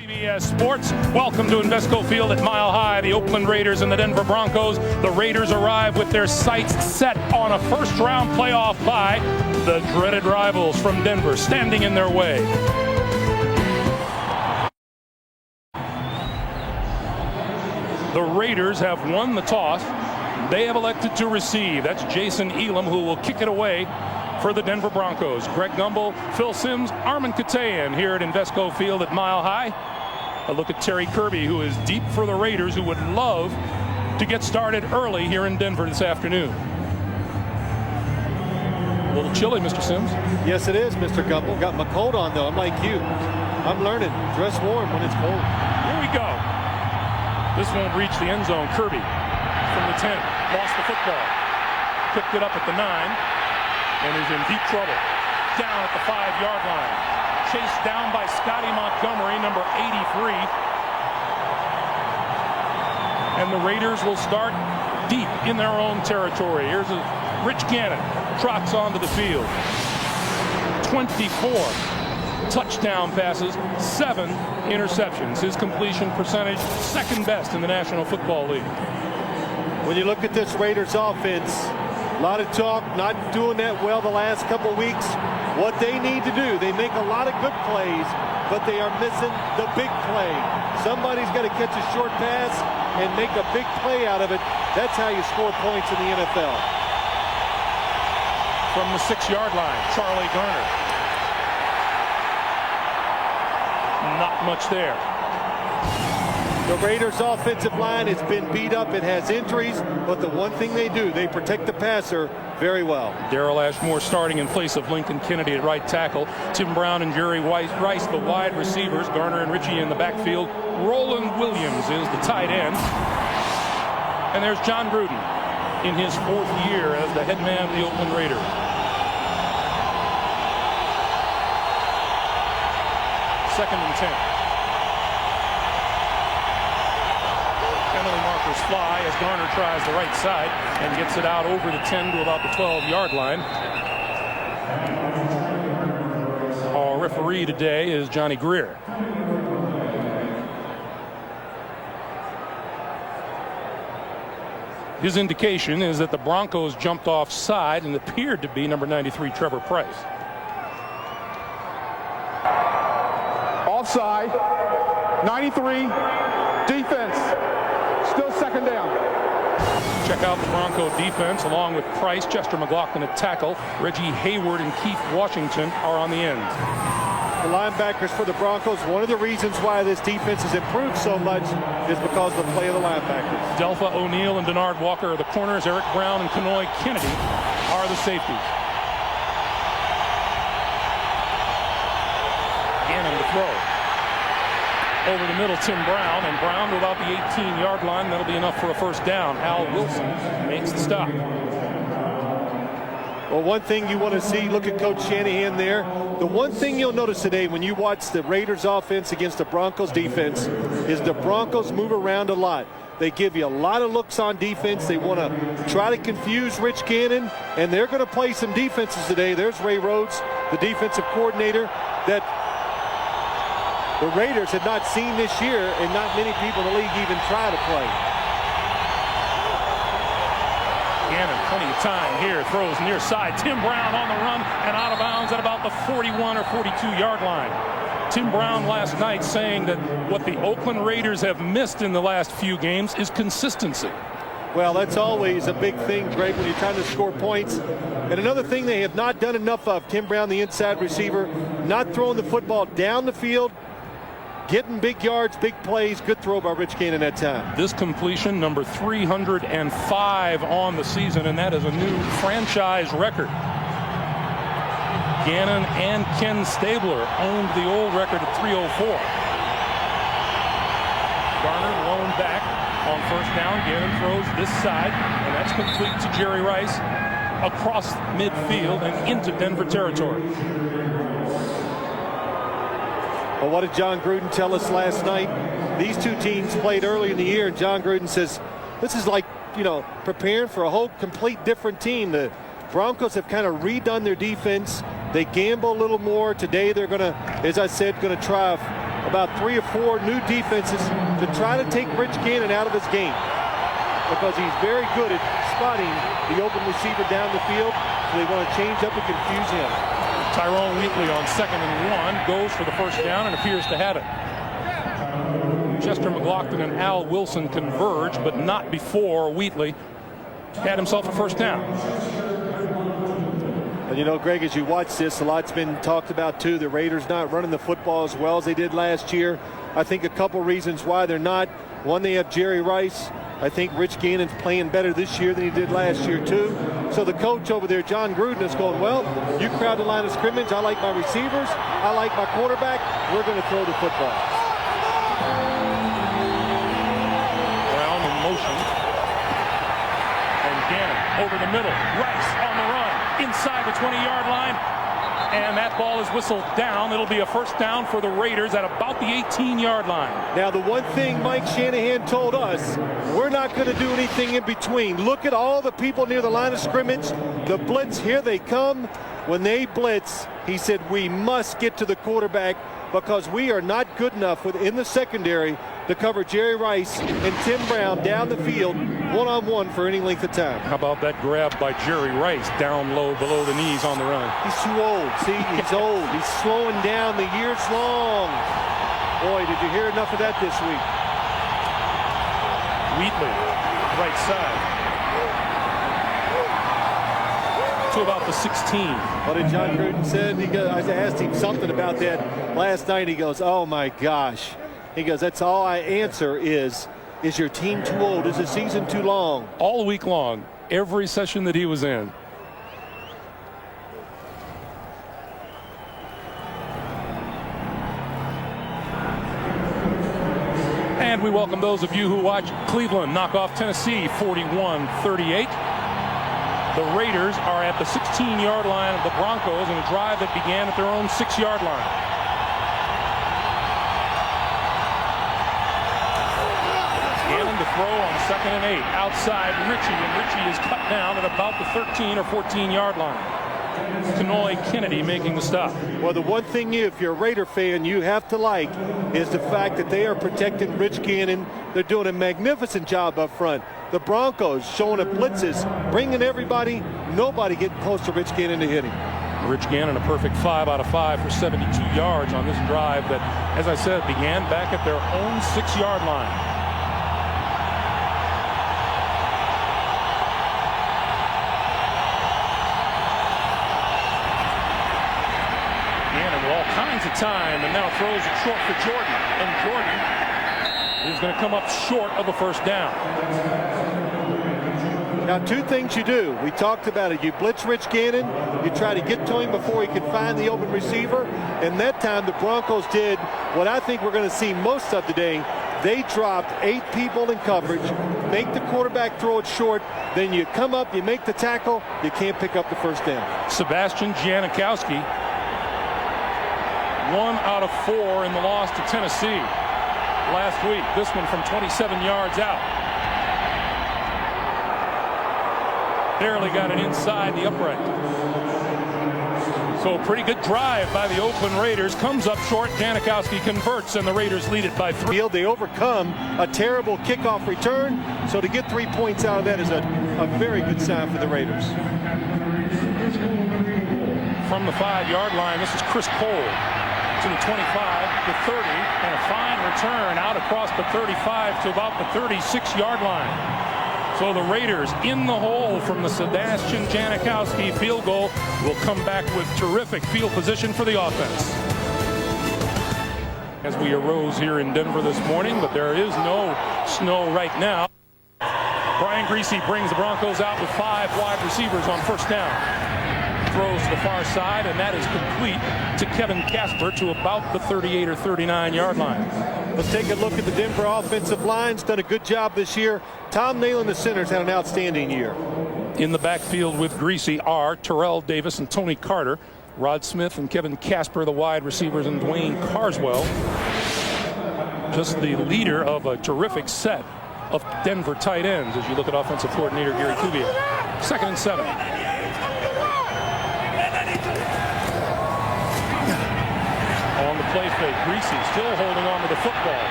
CBS Sports. Welcome to Invesco Field at Mile High. The Oakland Raiders and the Denver Broncos. The Raiders arrive with their sights set on a first-round playoff bye. The dreaded rivals from Denver standing in their way. The Raiders have won the toss. They have elected to receive. That's Jason Elam, who will kick it away for the Denver Broncos. Greg Gumbel, Phil Simms, Armin Katayan here at Invesco Field at Mile High. A look at Terry Kirby, who is deep for the Raiders, who would love to get started early here in Denver this afternoon. A little chilly, Mr. Simms. Yes, it is, Mr. Gumbel. Got my coat on, though. I'm like you. I'm learning. Dress warm when it's cold. Here we go. This won't reach the end zone. Kirby from the 10. Lost the football. Picked it up at the 9. And is in deep trouble. Down at the 5-yard line. Chased down by Scotty Montgomery, number 83. And the Raiders will start deep in their own territory. Here's Rich Gannon. Trots onto the field. 24 touchdown passes, 7 interceptions. His completion percentage, second best in the National Football League. When you look at this Raiders offense, a lot of talk, not doing that well the last couple weeks. What they need to do, they make a lot of good plays, but they are missing the big play. Somebody's got to catch a short pass and make a big play out of it. That's how you score points in the NFL. From the 6-yard line, Charlie Garner. Not much there. The Raiders' offensive line has been beat up. It has injuries, but the one thing they do, they protect the passer very well. Darrell Ashmore starting in place of Lincoln Kennedy at right tackle. Tim Brown and Jerry Rice, the wide receivers. Garner and Ritchie in the backfield. Roland Williams is the tight end. And there's John Gruden in his 4th year as the head man of the Oakland Raiders. Second and 10. Penalty markers fly as Garner tries the right side and gets it out over the 10 to about the 12-yard line. Our referee today is Johnny Greer. His indication is that the Broncos jumped offside and appeared to be number 93 Trevor Price. Offside, 93, defense, still second down. Check out the Bronco defense along with Price, Chester McLaughlin at tackle. Reggie Hayward and Keith Washington are on the ends. The linebackers for the Broncos, one of the reasons why this defense has improved so much is because of the play of the linebackers. Delpha O'Neal and Denard Walker are the corners. Eric Brown and Kanoy Kennedy are the safeties. Gannon to throw. Over the middle, Tim Brown, and Brown to about the 18-yard line. That'll be enough for a first down. Al Wilson makes the stop. Well, one thing you want to see, look at Coach Shanahan there. The one thing you'll notice today when you watch the Raiders offense against the Broncos defense is the Broncos move around a lot. They give you a lot of looks on defense. They want to try to confuse Rich Gannon, and they're going to play some defenses today. There's Ray Rhodes, the defensive coordinator, that the Raiders had not seen this year, and not many people in the league even try to play. Gannon, plenty of time here, throws near side. Tim Brown on the run and out of bounds at about the 41 or 42-yard line. Tim Brown last night saying that what the Oakland Raiders have missed in the last few games is consistency. Well, that's always a big thing, Greg, when you're trying to score points. And another thing they have not done enough of, Tim Brown, the inside receiver, not throwing the football down the field, getting big yards, big plays. Good throw by Rich Gannon that time. This completion, number 305 on the season, and that is a new franchise record. Gannon and Ken Stabler owned the old record at 304. Garner blown back on first down. Gannon throws this side, and that's complete to Jerry Rice across midfield and into Denver territory. Well, what did John Gruden tell us last night? These two teams played early in the year, and John Gruden says, this is like, preparing for a whole complete different team. The Broncos have kind of redone their defense. They gamble a little more. Today they're going to, as I said, going to try about 3 or 4 new defenses to try to take Rich Gannon out of his game, because he's very good at spotting the open receiver down the field. So they want to change up and confuse him. Tyrone Wheatley on 2nd and 1 goes for the first down and appears to have it. Chester McLaughlin and Al Wilson converge, but not before Wheatley had himself a first down. And you know, Greg, as you watch this, a lot's been talked about too. The Raiders not running the football as well as they did last year. I think a couple reasons why they're not. One, they have Jerry Rice. I think Rich Gannon's playing better this year than he did last year too. So the coach over there, John Gruden, is going, well, you crowd the line of scrimmage. I like my receivers. I like my quarterback. We're going to throw the football. Brown in motion. And Gannon over the middle. Rice on the run inside the 20-yard line. And that ball is whistled down. It'll be a first down for the Raiders at about the 18-yard line. Now, the one thing Mike Shanahan told us, we're not going to do anything in between. Look at all the people near the line of scrimmage. The blitz, here they come. When they blitz, he said, we must get to the quarterback because we are not good enough in the secondary to cover Jerry Rice and Tim Brown down the field one-on-one for any length of time. How about that grab by Jerry Rice down low below the knees on the run? He's too old. See, he's old. He's slowing down. The year's long. Boy, did you hear enough of that this week. Wheatley, right side. To about the 16. What did John Gruden said? I asked him something about that last night. He goes, oh my gosh. He goes, that's all I answer is your team too old? Is the season too long? All week long, every session that he was in. And we welcome those of you who watch Cleveland knock off Tennessee 41-38. The Raiders are at the 16-yard line of the Broncos in a drive that began at their own 6-yard line. Gannon to throw on 2nd and 8. Outside Ritchie, and Ritchie is cut down at about the 13 or 14-yard line. Kenoy Kennedy making the stop. Well, the one thing if you're a Raider fan you have to like is the fact that they are protecting Rich Gannon. They're doing a magnificent job up front. The Broncos showing up blitzes, bringing everybody, nobody getting close to Rich Gannon to hit him. Rich Gannon a perfect 5 out of 5 for 72 yards on this drive that, as I said, began back at their own 6-yard line. Kinds of time, and now throws it short for Jordan, and Jordan is going to come up short of a first down. Now, two things you do. We talked about it. You blitz Rich Gannon. You try to get to him before he can find the open receiver. And that time the Broncos did what I think we're going to see most of today. They dropped 8 people in coverage, make the quarterback throw it short, then you come up, you make the tackle, you can't pick up the first down. Sebastian Janikowski, 1 out of 4 in the loss to Tennessee last week. This one from 27 yards out. Barely got it inside the upright. So a pretty good drive by the Oakland Raiders. Comes up short. Janikowski converts, and the Raiders lead it by 3. They overcome a terrible kickoff return. So to get 3 points out of that is a very good sign for the Raiders. From the 5-yard line, this is Chris Cole. To the 25, the 30, and a fine return out across the 35 to about the 36-yard line. So the Raiders in the hole from the Sebastian Janikowski field goal will come back with terrific field position for the offense. As we arose here in Denver this morning, but there is no snow right now. Brian Griese brings the Broncos out with 5 wide receivers on first down. Throws to the far side, and that is complete to Kevin Casper to about the 38 or 39-yard line. Let's take a look at the Denver offensive line's done a good job this year. Tom Nail and the centers had an outstanding year. In the backfield with Griese are Terrell Davis and Tony Carter. Rod Smith and Kevin Casper, the wide receivers, and Dwayne Carswell. Just the leader of a terrific set of Denver tight ends as you look at offensive coordinator Gary Kubiak. 2nd and 7. On the play fake. Greasy still holding on to the football.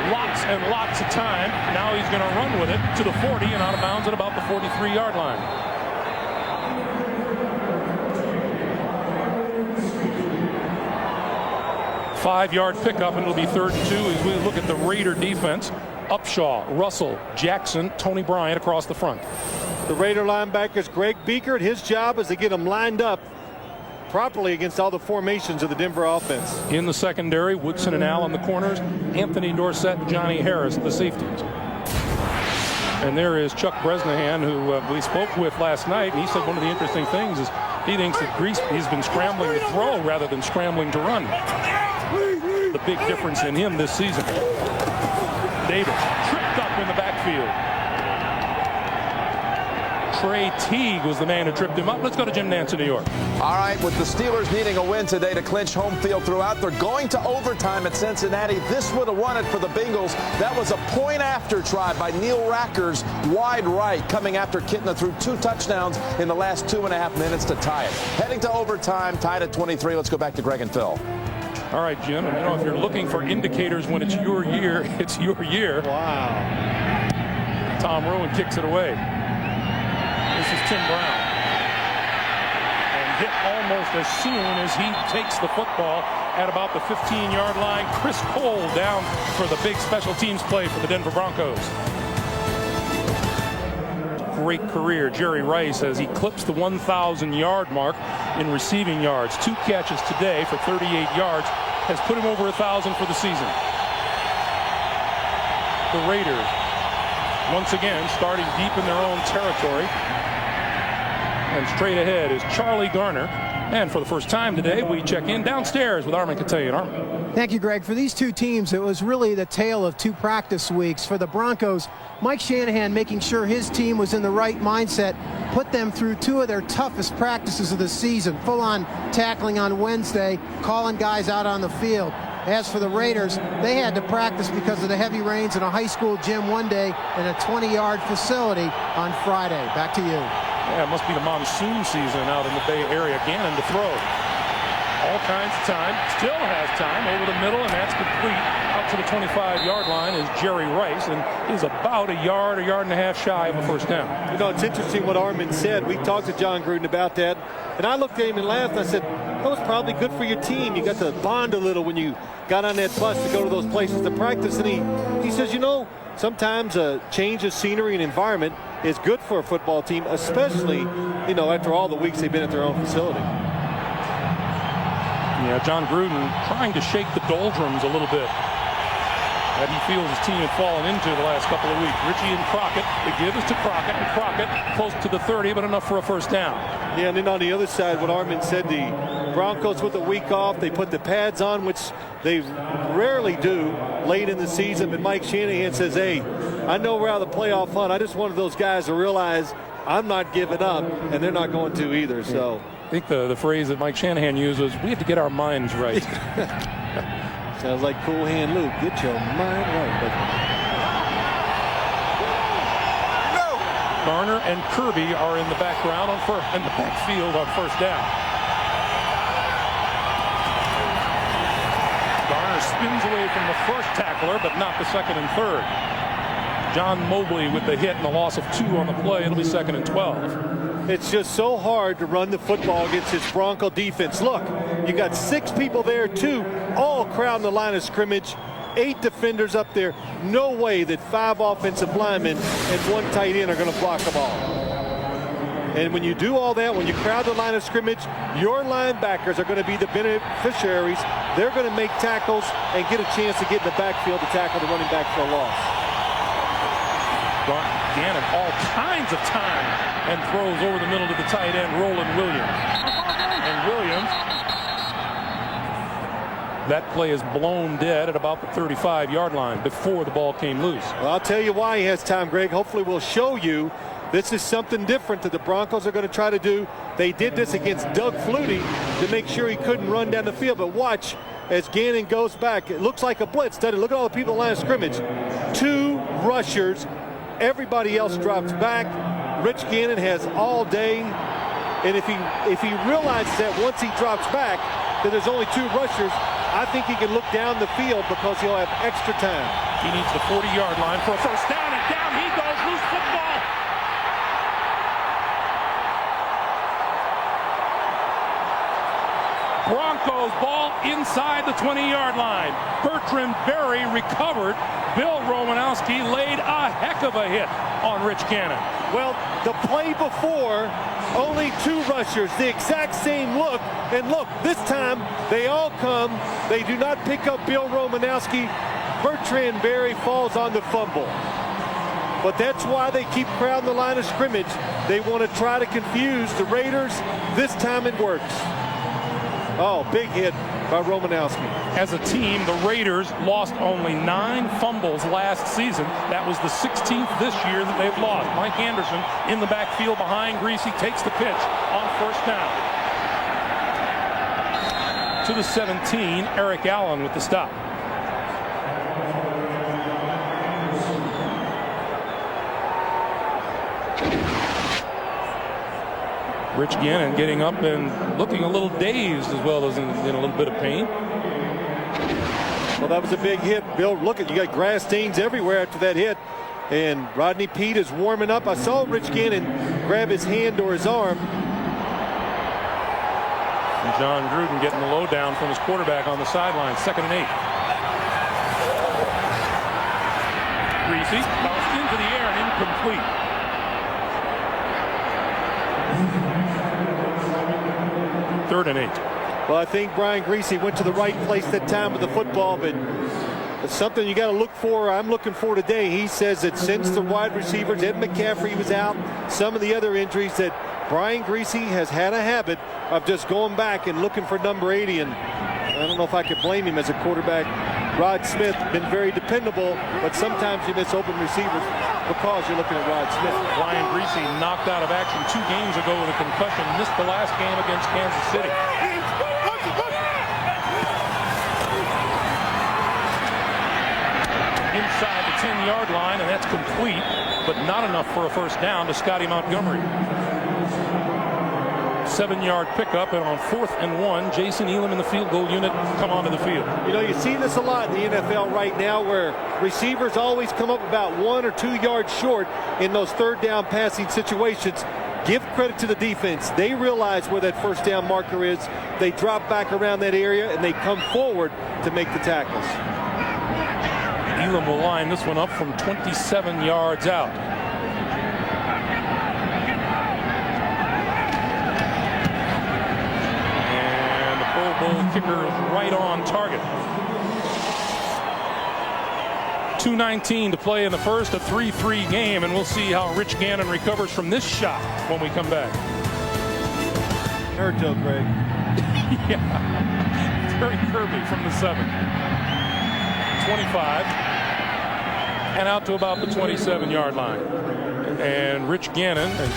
Lots and lots of time. Now he's going to run with it to the 40 and out of bounds at about the 43-yard line. Five-yard pickup, and it'll be 3rd and 2 as we look at the Raider defense. Upshaw, Russell, Jackson, Tony Bryant across the front. The Raider linebackers, Greg Beekert, his job is to get them lined up properly against all the formations of the Denver offense. In the secondary, Woodson and Al on the corners, Anthony Dorsett and Johnny Harris at the safeties. And there is Chuck Bresnahan, who we spoke with last night, and he said one of the interesting things is he thinks that Greasy's been scrambling to throw rather than scrambling to run. The big difference in him this season. Davis tripped up in the backfield. Trey Teague was the man who tripped him up. Let's go to Jim Nance in New York. All right, with the Steelers needing a win today to clinch home field throughout, they're going to overtime at Cincinnati. This would have won it for the Bengals. That was a point-after try by Neil Rackers, wide right, coming after Kitna threw 2 touchdowns in the last 2.5 minutes to tie it. Heading to overtime, tied at 23. Let's go back to Greg and Phil. All right, Jim, and if you're looking for indicators when it's your year, it's your year. Wow. Tom Rowan kicks it away. This is Tim Brown. And hit almost as soon as he takes the football at about the 15-yard line. Chris Cole down for the big special teams play for the Denver Broncos. Great career. Jerry Rice, as he clips the 1,000-yard mark in receiving yards. 2 catches today for 38 yards has put him over 1,000 for the season. The Raiders, once again, starting deep in their own territory. And straight ahead is Charlie Garner. And for the first time today, we check in downstairs with Armin Catalian. Armin. Thank you, Greg. For these two teams, it was really the tale of 2 practice weeks. For the Broncos, Mike Shanahan making sure his team was in the right mindset, put them through 2 of their toughest practices of the season. Full-on tackling on Wednesday, calling guys out on the field. As for the Raiders, they had to practice because of the heavy rains in a high school gym one day and a 20-yard facility on Friday. Back to you. Yeah, it must be the monsoon season out in the Bay Area. Gannon to throw. All kinds of time. Still has time over the middle, and that's complete. Out to the 25-yard line is Jerry Rice, and is about a yard and a half shy of a first down. You know, it's interesting what Armin said. We talked to John Gruden about that, and I looked at him and laughed. I said, that was probably good for your team. You got to bond a little when you got on that bus to go to those places to practice. And he says, you know, sometimes a change of scenery and environment is good for a football team, especially, you know, after all the weeks they've been at their own facility. Yeah, John Gruden trying to shake the doldrums a little bit that he feels his team had fallen into the last couple of weeks. Ritchie and Crockett, the give is to Crockett, and Crockett close to the 30, but enough for a first down. Yeah, and then on the other side, what Armin said, the Broncos with a week off, they put the pads on, which they rarely do late in the season, but Mike Shanahan says, hey, I know we're out of the playoff hunt. I just wanted those guys to realize I'm not giving up, and they're not going to either. So I think the phrase that Mike Shanahan used was, we have to get our minds right. sounds like Cool Hand Luke. Get your mind right. Garner and Kirby are in the background in the backfield on first down. Garner spins away from the first tackler, but not the second and third. John Mobley with the hit and the loss of 2 on the play. It'll be 2nd and 12. It's just so hard to run the football against this Bronco defense. Look, you got 6 people there, 2 all crowding the line of scrimmage. 8 defenders up there. No way that 5 offensive linemen and 1 tight end are going to block the ball. And when you do all that, when you crowd the line of scrimmage, your linebackers are going to be the beneficiaries. They're going to make tackles and get a chance to get in the backfield to tackle the running back for a loss. Gannon all kinds of time and throws over the middle to the tight end, Roland Williams. And Williams, that play is blown dead at about the 35-yard line before the ball came loose. Well, I'll tell you why he has time, Greg. Hopefully we'll show you this is something different that the Broncos are going to try to do. They did this against Doug Flutie to make sure he couldn't run down the field. But watch as Gannon goes back. It looks like a blitz, doesn't it? Look at all the people in the line of scrimmage. 2 rushers. Everybody else drops back. Rich Gannon has all day. And if he realizes that once he drops back, that there's only 2 rushers, I think he can look down the field because he'll have extra time. He needs the 40-yard line for a first down, and down he goes. Loose football. Broncos ball inside the 20-yard line. Bertrand Berry recovered. Bill Romanowski laid a heck of a hit on Rich Gannon. Well, the play before, only 2 rushers, the exact same look. And look, this time they all come. They do not pick up Bill Romanowski. Bertrand Berry falls on the fumble. But that's why they keep crowding the line of scrimmage. They want to try to confuse the Raiders. This time it works. Oh, big hit by Romanowski. As a team, the Raiders lost only 9 fumbles last season. That was the 16th this year that they've lost. Mike Anderson in the backfield behind Greasy takes the pitch on first down. To the 17, Eric Allen with the stop. Rich Gannon getting up and looking a little dazed as well as in a little bit of pain. Well, that was a big hit. Bill, look at you got grass stains everywhere after that hit. And Rodney Peete is warming up. I saw Rich Gannon grab his hand or his arm. And John Gruden getting the lowdown from his quarterback on the sideline. 2nd and 8. Greasy bounced into the air and incomplete. Third and 8. Well, I think Brian Greasy went to the right place that time with the football, but it's something you got to look for. I'm looking for today. He says that since the wide receivers, Ed McCaffrey was out, some of the other injuries, that Brian Greasy has had a habit of just going back and looking for number 80, and I don't know if I could blame him as a quarterback. Rod Smith been very dependable, but sometimes you miss open receivers because you're looking at Rod Smith. Brian Greasy knocked out of action 2 games ago with a concussion, missed the last game against Kansas City. Inside the 10-yard line, and that's complete, but not enough for a first down to Scotty Montgomery. 7-yard pickup, and on 4th and 1, Jason Elam in the field goal unit come onto the field. You know, you see this a lot in the NFL right now, where receivers always come up about 1 or 2 yards short in those 3rd down passing situations. Give credit to the defense. They realize where that first down marker is. They drop back around that area, and they come forward to make the tackles. Elam will line this one up from 27 yards out. And the Pro Bowl kicker is right on target. 2:19 to play in the first, a 3-3 game, and we'll see how Rich Gannon recovers from this shot when we come back. Hurt though, Greg. Yeah. Terry Kirby from the 7. 25. And out to about the 27-yard line. And Rich Gannon, and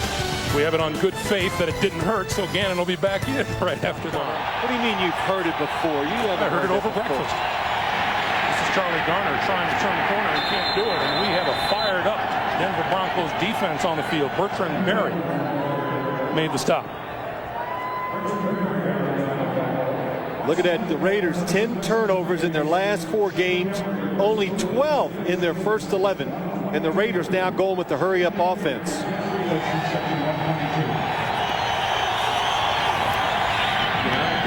we have it on good faith that it didn't hurt, so Gannon will be back in right after that. What do you mean you've heard it before? You haven't heard it over breakfast. This is Charlie Garner trying to turn the corner and can't do it. And we have a fired up Denver Broncos defense on the field. Bertrand Berry made the stop. Look at that, the Raiders, 10 turnovers in their last 4 games, only 12 in their first 11, and the Raiders now going with the hurry-up offense.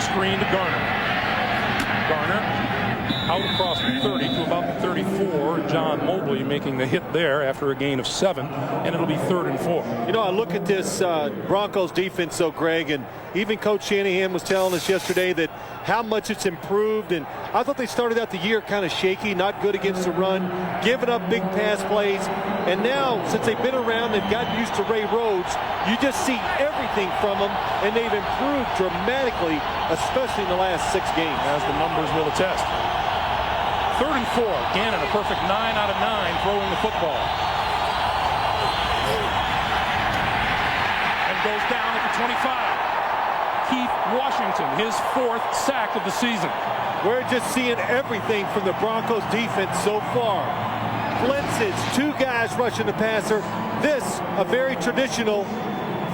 Screen to Garner. Garner out across the 30 to about the 34. John Mobley making the hit there after a gain of 7, and it'll be 3rd and 4. You know, I look at this Broncos defense, though, Greg, and even Coach Shanahan was telling us yesterday that how much it's improved. And I thought they started out the year kind of shaky, not good against the run, giving up big pass plays. And now, since they've been around, they've gotten used to Ray Rhodes. You just see everything from them, and they've improved dramatically, especially in the last 6 games. As the numbers will attest. 3rd and 4. Gannon, a perfect 9 out of 9 throwing the football. And goes down at the 25. Keith Washington, his 4th sack of the season. We're just seeing everything from the Broncos defense so far. Blitzes, 2 guys rushing the passer. This, a very traditional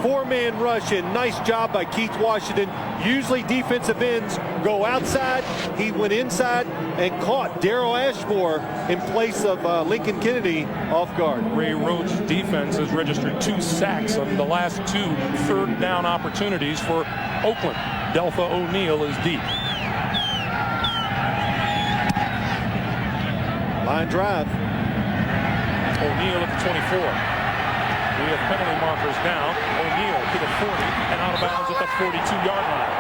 4-man rush in. Nice job by Keith Washington. Usually defensive ends go outside. He went inside and caught Darryl Ashmore in place of Lincoln Kennedy off guard. Ray Roach's defense has registered 2 sacks on the last 2 third down opportunities for Oakland. Delpha O'Neal is deep. Line drive. O'Neal at the 24. We have penalty markers down. O'Neal to the 40 and out of bounds at the 42-yard line.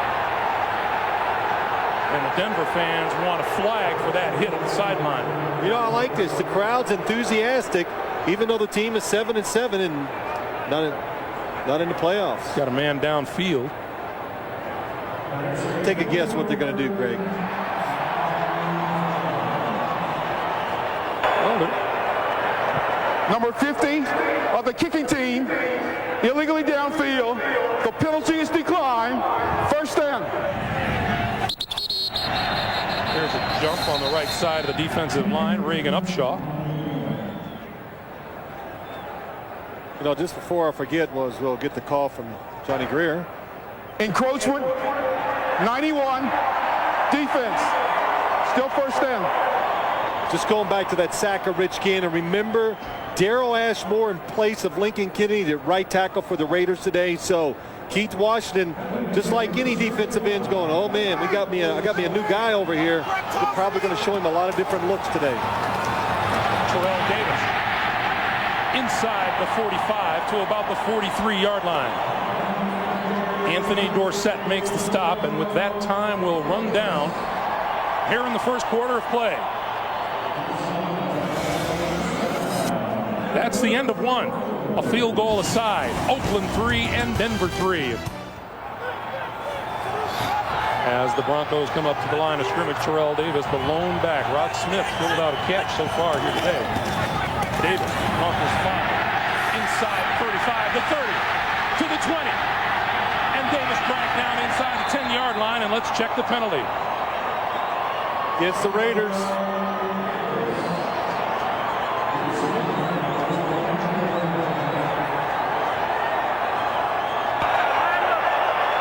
And the Denver fans want a flag for that hit at the sideline. You know, I like this. The crowd's enthusiastic, even though the team is 7-7 and not in the playoffs. Got a man downfield. Take a guess what they're going to do, Greg. Number 50 of the kicking team, illegally downfield. The penalty is declined. First down. There's a jump on the right side of the defensive line. Reagan Upshaw. You know, just before I forget, we'll get the call from Johnny Greer. Encroachment, 91, defense, still first down. Just going back to that sack of Rich Gannon. Remember Darryl Ashmore in place of Lincoln Kennedy, the right tackle for the Raiders today. So Keith Washington, just like any defensive end's going, oh man, I got me a new guy over here. They're probably going to show him a lot of different looks today. Terrell Davis inside the 45 to about the 43-yard line. Anthony Dorsett makes the stop, and with that time will run down here in the first quarter of play. That's the end of one. A field goal aside. Oakland 3 and Denver 3. As the Broncos come up to the line of scrimmage, Terrell Davis, the lone back. Rod Smith still without a catch so far here today. Davis, Broncos 5. Inside 35, the 30, to the 20. And Davis dragged down inside the 10-yard line, and let's check the penalty. Against the Raiders.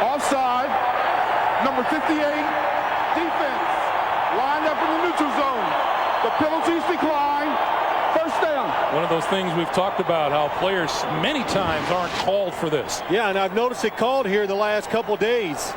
Offside, number 58, defense, lined up in the neutral zone. The penalties decline, first down. One of those things we've talked about, how players many times aren't called for this. Yeah, and I've noticed it called here the last couple days.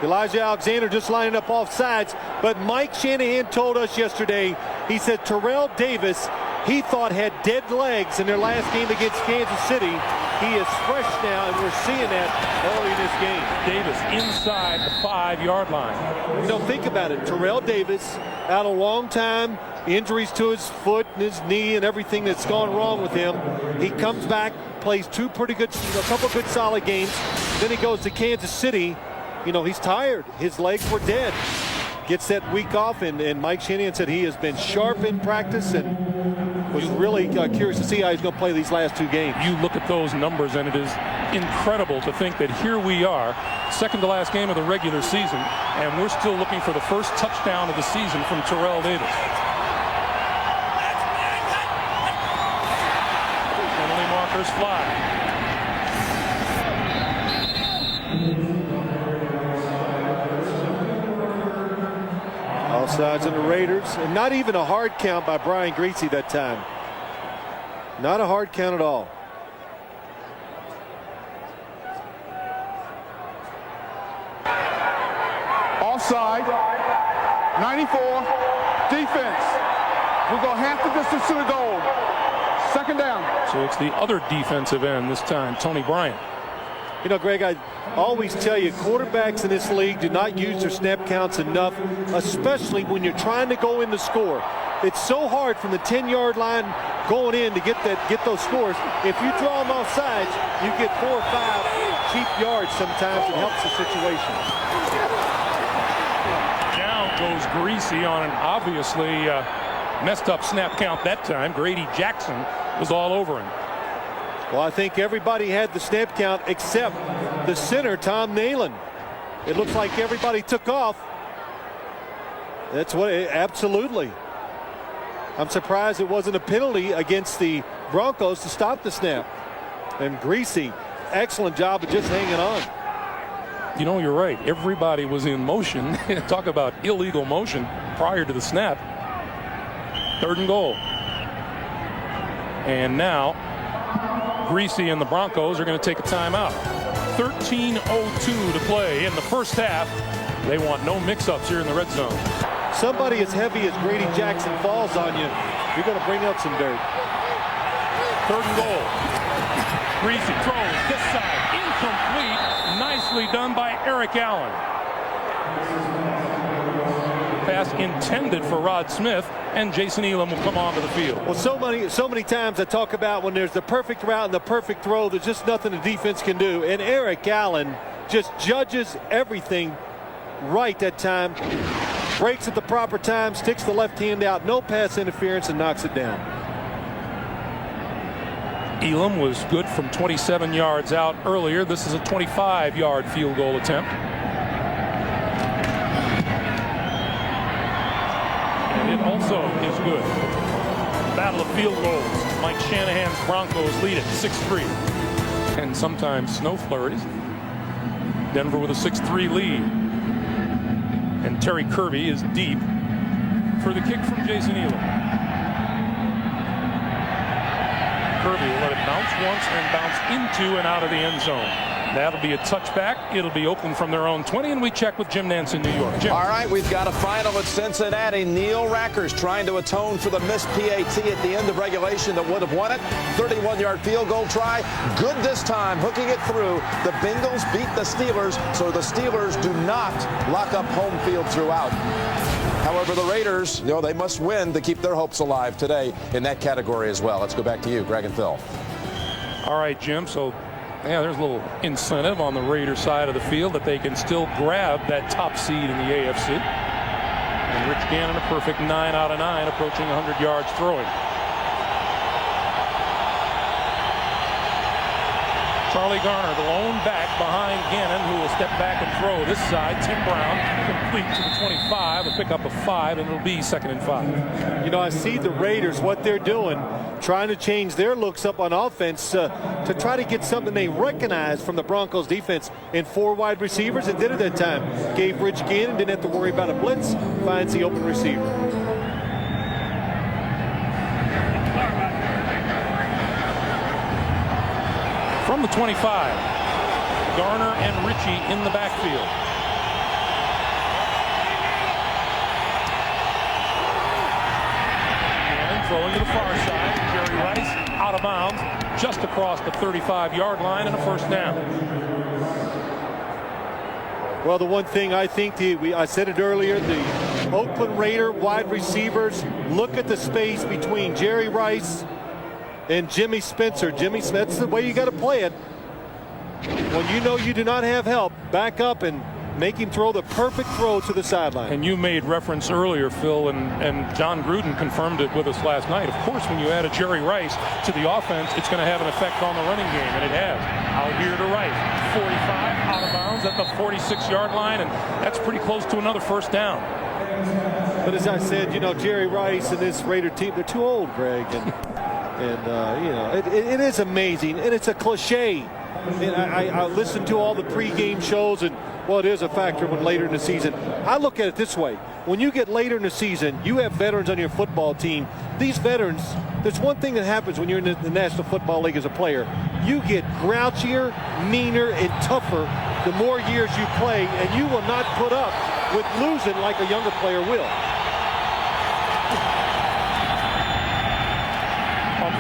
Elijah Alexander just lining up off sides, but Mike Shanahan told us yesterday, he said Terrell Davis, he thought had dead legs in their last game against Kansas City. He is fresh now, and we're seeing that early in this game. Davis inside the 5-yard line. You know, think about it. Terrell Davis out a long time, injuries to his foot and his knee and everything that's gone wrong with him. He comes back, plays a couple good solid games. Then he goes to Kansas City. You know, he's tired. His legs were dead. Gets that week off, and Mike Shanahan said he has been sharp in practice and was really curious to see how he's going to play these last 2 games. You look at those numbers, and it is incredible to think that here we are, second to last game of the regular season, and we're still looking for the first touchdown of the season from Terrell Davis. Penalty markers fly. Offsides on the Raiders, and not even a hard count by Brian Griese that time. Not a hard count at all. Offside, 94, defense. We'll go half the distance to the goal. Second down. So it's the other defensive end this time, Tony Bryant. You know, Greg, I always tell you, quarterbacks in this league do not use their snap counts enough, especially when you're trying to go in to score. It's so hard from the 10-yard line going in to get those scores. If you draw them off sides, you get 4 or 5 cheap yards sometimes. It helps the situation. Down goes Griese on an obviously messed up snap count that time. Grady Jackson was all over him. Well, I think everybody had the snap count except the center, Tom Nalen. It looks like everybody took off. That's what, absolutely. I'm surprised it wasn't a penalty against the Broncos to stop the snap. And Griese excellent job of just hanging on. You know, you're right. Everybody was in motion. Talk about illegal motion prior to the snap. 3rd and goal. And now Greasy and the Broncos are going to take a timeout. 13:02 to play in the first half. They want no mix-ups here in the red zone. Somebody as heavy as Grady Jackson falls on you, you're going to bring up some dirt. 3rd and goal. Greasy throws this side. Incomplete. Nicely done by Eric Allen. Pass intended for Rod Smith, and Jason Elam will come onto the field. Well, so many times I talk about when there's the perfect route and the perfect throw, there's just nothing the defense can do. And Eric Allen just judges everything right that time. Breaks at the proper time, sticks the left hand out, no pass interference, and knocks it down. Elam was good from 27 yards out earlier. This is a 25-yard field goal attempt. And it also is good. Battle of field goals. Mike Shanahan's Broncos lead it 6-3. And sometimes snow flurries. Denver with a 6-3 lead. And Terry Kirby is deep for the kick from Jason Elam. Kirby will let it bounce once and bounce into and out of the end zone. That'll be a touchback. It'll be Oakland from their own 20, and we check with Jim Nance in New York. Jim. All right, we've got a final at Cincinnati. Neil Rackers trying to atone for the missed PAT at the end of regulation that would have won it. 31-yard field goal try. Good this time, hooking it through. The Bengals beat the Steelers, so the Steelers do not lock up home field throughout. However, the Raiders, they must win to keep their hopes alive today in that category as well. Let's go back to you, Greg and Phil. All right, Jim. So, yeah, there's a little incentive on the Raiders side of the field that they can still grab that top seed in the AFC. And Rich Gannon, a perfect 9 out of 9, approaching 100 yards throwing. Charlie Garner, the lone back behind Gannon, who will step back and throw this side. Tim Brown complete to the 25, a pickup of 5, and it'll be 2nd and 5. You know, I see the Raiders, what they're doing, trying to change their looks up on offense to try to get something they recognize from the Broncos defense in 4 wide receivers. It did it that time. Gave Rich Gannon, didn't have to worry about a blitz, finds the open receiver. From the 25, Garner and Ritchie in the backfield. And throwing to the far side, Jerry Rice out of bounds, just across the 35-yard line, and a 1st down. Well, the one thing I think, I said it earlier, the Oakland Raider wide receivers, look at the space between Jerry Rice and Jimmy Spencer. Jimmy Smith, that's the way you got to play it. When you know you do not have help, back up and make him throw the perfect throw to the sideline. And you made reference earlier, Phil, and John Gruden confirmed it with us last night. Of course, when you add a Jerry Rice to the offense, it's going to have an effect on the running game, and it has. Out here to Rice, 45, out of bounds at the 46-yard line, and that's pretty close to another 1st down. But as I said, Jerry Rice and this Raider team, they're too old, Greg. And it is amazing, and it's a cliche. And I listen to all the pregame shows, and, well, it is a factor when later in the season. I look at it this way. When you get later in the season, you have veterans on your football team. These veterans, there's one thing that happens when you're in the National Football League as a player. You get grouchier, meaner, and tougher the more years you play, and you will not put up with losing like a younger player will.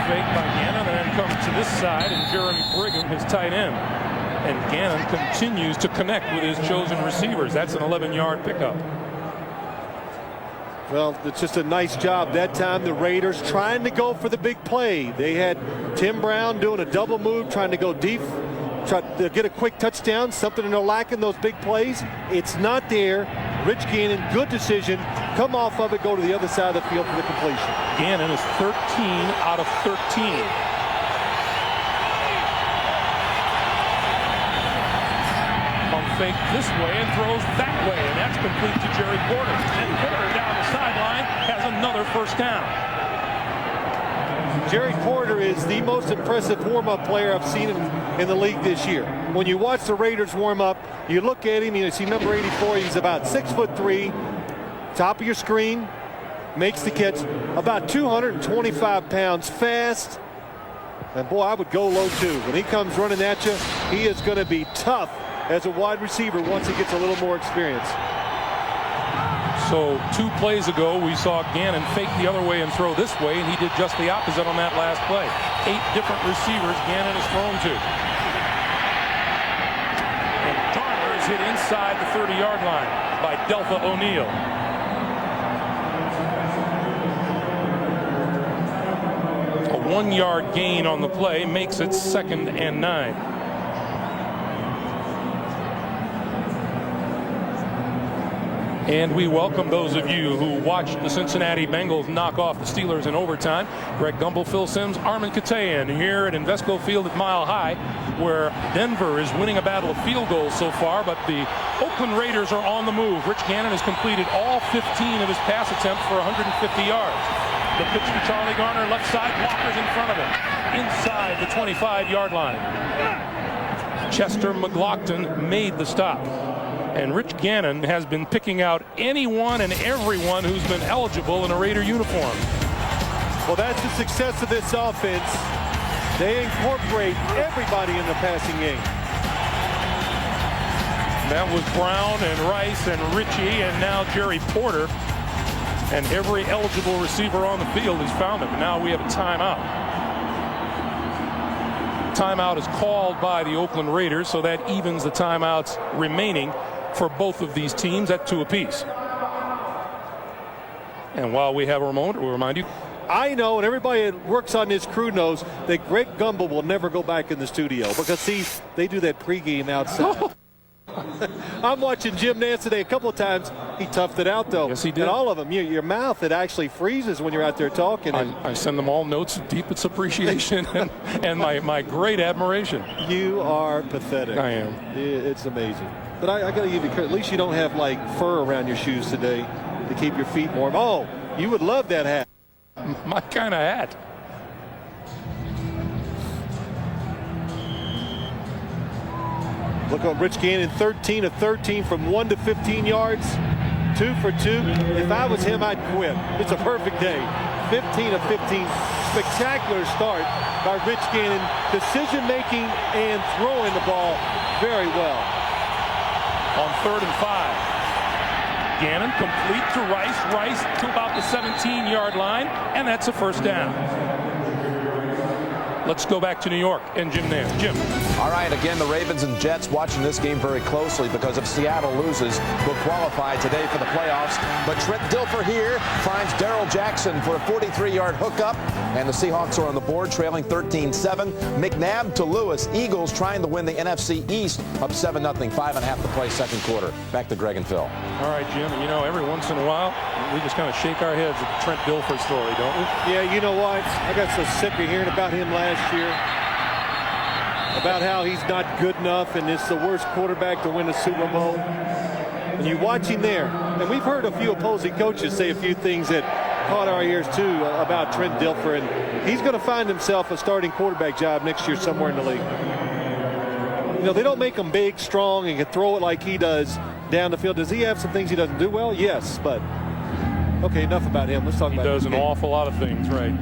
Fake by Gannon, and then comes to this side, and Jeremy Brigham, his tight end. And Gannon continues to connect with his chosen receivers. That's an 11-yard pickup. Well, it's just a nice job. That time the Raiders trying to go for the big play. They had Tim Brown doing a double move, trying to go deep, try to get a quick touchdown, something they're lacking, those big plays. It's not there. Rich Gannon, good decision. Come off of it, go to the other side of the field for the completion. Gannon is 13 out of 13. Pump fake this way and throws that way, and that's complete to Jerry Porter. And Porter down the sideline has another 1st down. Jerry Porter is the most impressive warm-up player I've seen in the league this year. When you watch the Raiders warm up, you look at him, you see number 84, he's about 6'3", top of your screen, makes the catch, about 225 pounds, fast. And boy, I would go low too. When he comes running at you, he is going to be tough as a wide receiver once he gets a little more experience. So 2 plays ago, we saw Gannon fake the other way and throw this way, and he did just the opposite on that last play. 8 different receivers Gannon has thrown to. And Garner is hit inside the 30-yard line by Delpha O'Neal. A 1-yard gain on the play makes it 2nd and 9. And we welcome those of you who watched the Cincinnati Bengals knock off the Steelers in overtime. Greg Gumbel, Phil Simms, Armin Katayan here at Invesco Field at Mile High, where Denver is winning a battle of field goals so far, but the Oakland Raiders are on the move. Rich Gannon has completed all 15 of his pass attempts for 150 yards. The pitch to Charlie Garner, left side, blockers in front of him, inside the 25-yard line. Chester McLaughlin made the stop. And Rich Gannon has been picking out anyone and everyone who's been eligible in a Raider uniform. Well, that's the success of this offense. They incorporate everybody in the passing game. That was Brown and Rice and Ritchie and now Jerry Porter. And every eligible receiver on the field has found him. And now we have a timeout. Timeout is called by the Oakland Raiders, so that evens the timeouts remaining for both of these teams at 2 apiece. And while we have a moment, we'll remind you. I know, and everybody that works on this crew knows that Greg Gumbel will never go back in the studio because, see, they do that pregame outside. I'm watching Jim Nance today a couple of times. He toughed it out, though. Yes, he did. And all of them, your mouth, it actually freezes when you're out there talking. I send them all notes of deepest appreciation and my great admiration. You are pathetic. I am. It's amazing. But I got to give you credit. At least you don't have, like, fur around your shoes today to keep your feet warm. Oh, you would love that hat. My kind of hat. Look at Rich Gannon, 13 of 13 from 1 to 15 yards, 2 for 2. If I was him, I'd quit. It's a perfect day. 15 of 15. Spectacular start by Rich Gannon. Decision-making and throwing the ball very well. On 3rd and 5. Gannon complete to Rice. Rice to about the 17-yard line, and that's a first down. Let's go back to New York and Jim Nance. Jim. All right, again, the Ravens and Jets watching this game very closely because if Seattle loses, will qualify today for the playoffs. But Trent Dilfer here finds Darrell Jackson for a 43-yard hookup, and the Seahawks are on the board, trailing 13-7. McNabb to Lewis. Eagles trying to win the NFC East, up 7-0, 5.5 to play second quarter. Back to Greg and Phil. All right, Jim, and you know, every once in a while, we just kind of shake our heads at the Trent Dilfer story, don't we? Yeah, you know what? I got so sick of hearing about him last year, about how he's not good enough and it's the worst quarterback to win a Super Bowl. And you watch him there, and we've heard a few opposing coaches say a few things that caught our ears too about Trent Dilfer, and he's going to find himself a starting quarterback job next year somewhere in the league. You know, they don't make him big, strong, and can throw it like he does down the field. Does he have some things he doesn't do well? Yes, but okay, enough about him. Let's talk about him. He does an awful lot of things right.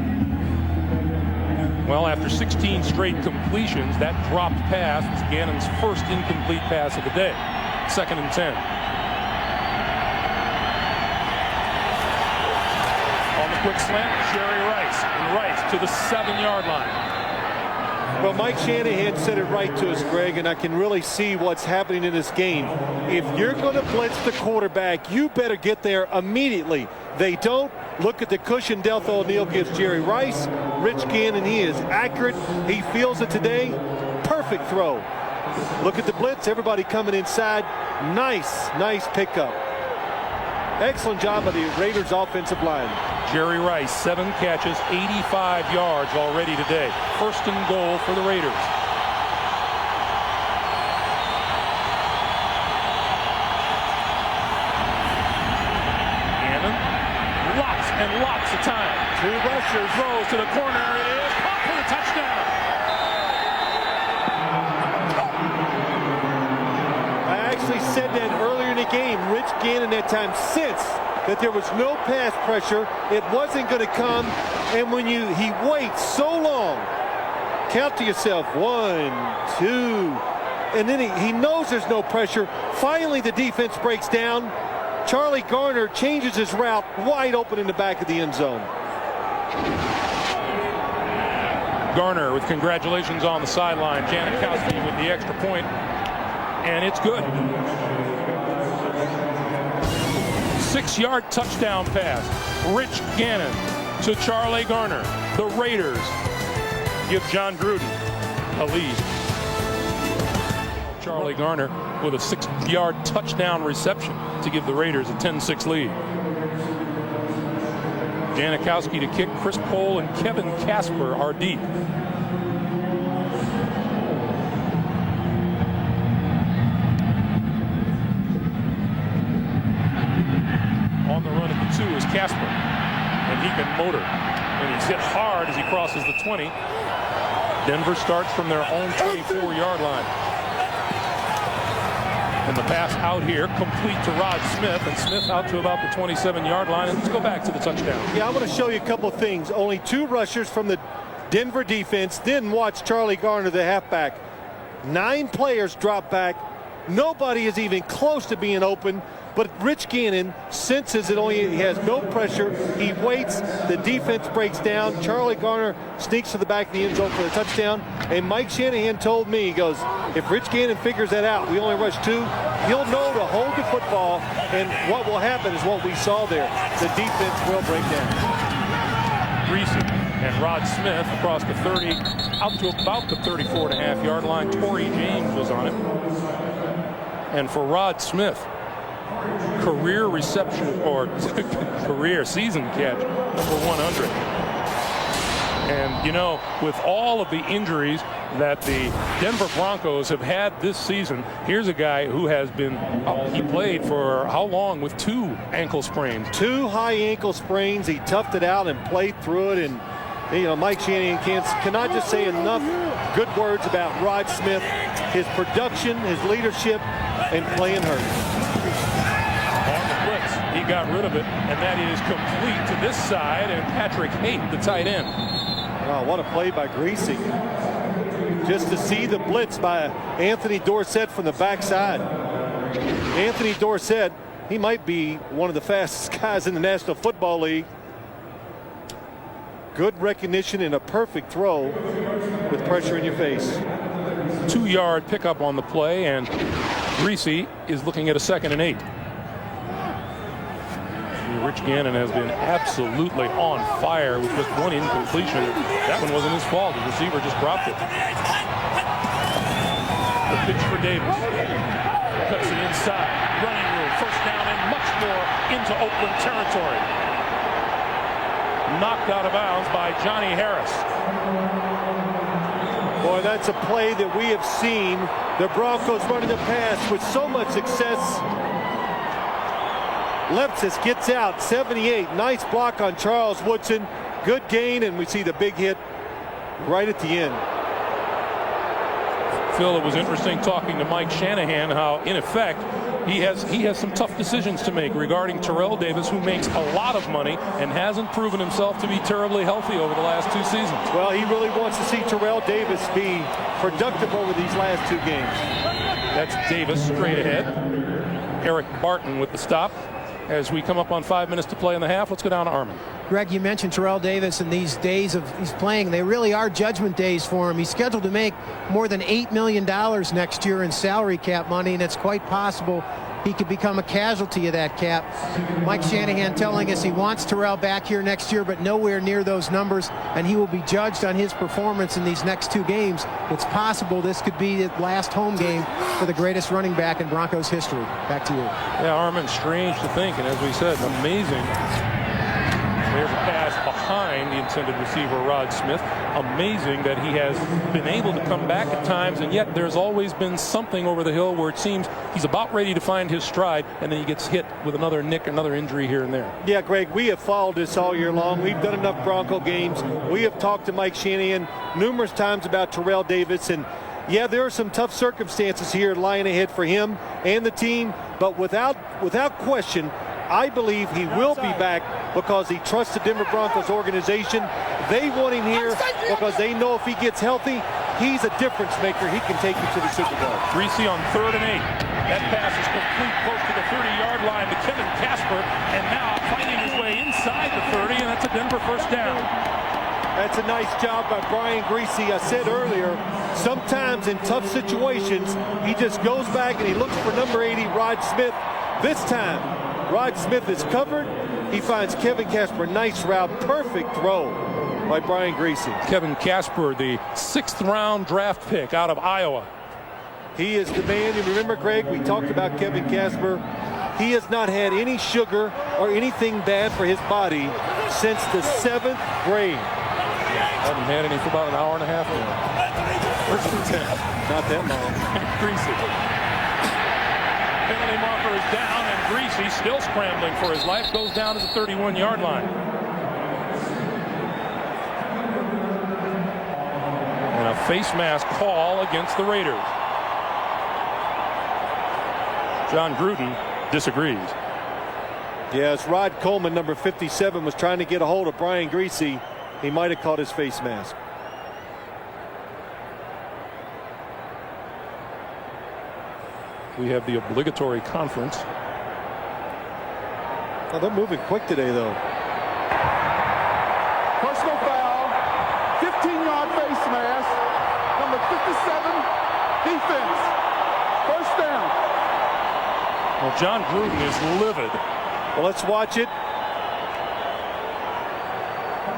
Well, after 16 straight completions, that dropped pass was Gannon's first incomplete pass of the day. 2nd and 10. On the quick slant, Jerry Rice. And Rice to the 7-yard line. Well, Mike Shanahan said it right to us, Greg, and I can really see what's happening in this game. If you're going to blitz the quarterback, you better get there immediately. They don't. Look at the cushion Delpha O'Neal gives Jerry Rice. Rich Gannon, he is accurate. He feels it today. Perfect throw. Look at the blitz. Everybody coming inside. Nice pickup. Excellent job by the Raiders offensive line. Jerry Rice, 7 catches, 85 yards already today. 1st and goal for the Raiders. Two rushers. Sanders throws to the corner. It is caught for the touchdown. I actually said that earlier in the game. Rich Gannon that time sensed that there was no pass pressure. It wasn't going to come. And when he waits so long, count to yourself, 1, 2, and then he knows there's no pressure. Finally, the defense breaks down. Charlie Garner changes his route wide open in the back of the end zone. Garner with congratulations on the sideline. Janikowski with the extra point, and it's good. 6-yard touchdown pass. Rich Gannon to Charlie Garner. The Raiders give John Gruden a lead. Charlie Garner with a 6-yard touchdown reception to give the Raiders a 10-6 lead. Janikowski to kick. Chris Cole and Kevin Casper are deep. On the run at the 2 is Casper, and he can motor, and he's hit hard as he crosses the 20. Denver starts from their own 24-yard line. And the pass out here, complete to Rod Smith, and Smith out to about the 27-yard line. And let's go back to the touchdown. Yeah, I want to show you a couple of things. Only 2 rushers from the Denver defense. Then watch Charlie Garner, the halfback. 9 players drop back. Nobody is even close to being open. But Rich Gannon senses he has no pressure. He waits. The defense breaks down. Charlie Garner sneaks to the back of the end zone for the touchdown. And Mike Shanahan told me, he goes, if Rich Gannon figures that out, we only rush 2, he'll know to hold the football. And what will happen is what we saw there. The defense will break down. Greasy and Rod Smith across the 30, out to about the 34.5-yard line. Torrey James was on it. And for Rod Smith, career reception or career season catch number 100. And you know, with all of the injuries that the Denver Broncos have had this season, here's a guy who has been, he played for how long with 2 ankle sprains? 2 high ankle sprains. He toughed it out and played through it. And you know, Mike Shanahan cannot just say enough good words about Rod Smith, his production, his leadership, and playing hurt. He got rid of it, and that is complete to this side, and Patrick Haight, the tight end. Oh, what a play by Greasy. Just to see the blitz by Anthony Dorsett from the backside. Anthony Dorsett, he might be one of the fastest guys in the National Football League. Good recognition and a perfect throw with pressure in your face. 2-yard pickup on the play, and Greasy is looking at a 2nd and 8. Rich Gannon has been absolutely on fire with just 1 incompletion. That one wasn't his fault. The receiver just dropped it. The pitch for Davis. Cuts it inside. Running room. First down and much more into Oakland territory. Knocked out of bounds by Johnny Harris. Boy, that's a play that we have seen the Broncos running the pass with so much success. Lepsis gets out, 78. Nice block on Charles Woodson. Good gain, and we see the big hit right at the end. Phil, it was interesting talking to Mike Shanahan how, in effect, he has some tough decisions to make regarding Terrell Davis, who makes a lot of money and hasn't proven himself to be terribly healthy over the last 2 seasons. Well, he really wants to see Terrell Davis be productive over these last 2 games. That's Davis straight ahead. Eric Barton with the stop. As we come up on 5 minutes to play in the half, let's go down to Armin. Greg, you mentioned Terrell Davis, and these days of he's playing, they really are judgment days for him. He's scheduled to make more than $8 million next year in salary cap money, and it's quite possible he could become a casualty of that cap. Mike Shanahan telling us he wants Terrell back here next year, but nowhere near those numbers, and he will be judged on his performance in these next 2 games. It's possible this could be the last home game for the greatest running back in Broncos history. Back to you. Yeah, Armin, strange to think, and as we said, amazing. There's a pass pass behind the intended receiver, Rod Smith. Amazing that he has been able to come back at times, and yet there's always been something over the hill where it seems he's about ready to find his stride, and then he gets hit with another nick, another injury here and there. Yeah, Greg, we have followed this all year long. We've done enough Bronco games. We have talked to Mike Shanahan numerous times about Terrell Davis, and yeah, there are some tough circumstances here lying ahead for him and the team, but without question, I believe he will be back because he trusts the Denver Broncos organization. They want him here because they know if he gets healthy, he's a difference maker. He can take you to the Super Bowl. Greasy on 3rd and 8. That pass is complete close to the 30-yard line to Kevin Casper, and now fighting his way inside the 30, and that's a Denver first down. That's a nice job by Brian Greasy. I said earlier, sometimes in tough situations, he just goes back and he looks for number 80, Rod Smith. This time, Rod Smith is covered. He finds Kevin Casper. Nice route. Perfect throw by Brian Greasy. Kevin Casper, the 6th-round draft pick out of Iowa. He is the man. You remember, Greg, we talked about Kevin Casper. He has not had any sugar or anything bad for his body since the 7th grade. Haven't had any for about an hour and a half now. First and 10. Not that long. Greasy. Penalty marker is down, and Greasy, still scrambling for his life, goes down to the 31-yard line. And a face mask call against the Raiders. John Gruden disagrees. Yes, Rod Coleman, number 57, was trying to get a hold of Brian Greasy. He might have caught his face mask. We have the obligatory conference. Oh, they're moving quick today, though. Personal foul. 15-yard face mask. Number 57, defense. First down. Well, John Gruden is livid. Well, let's watch it.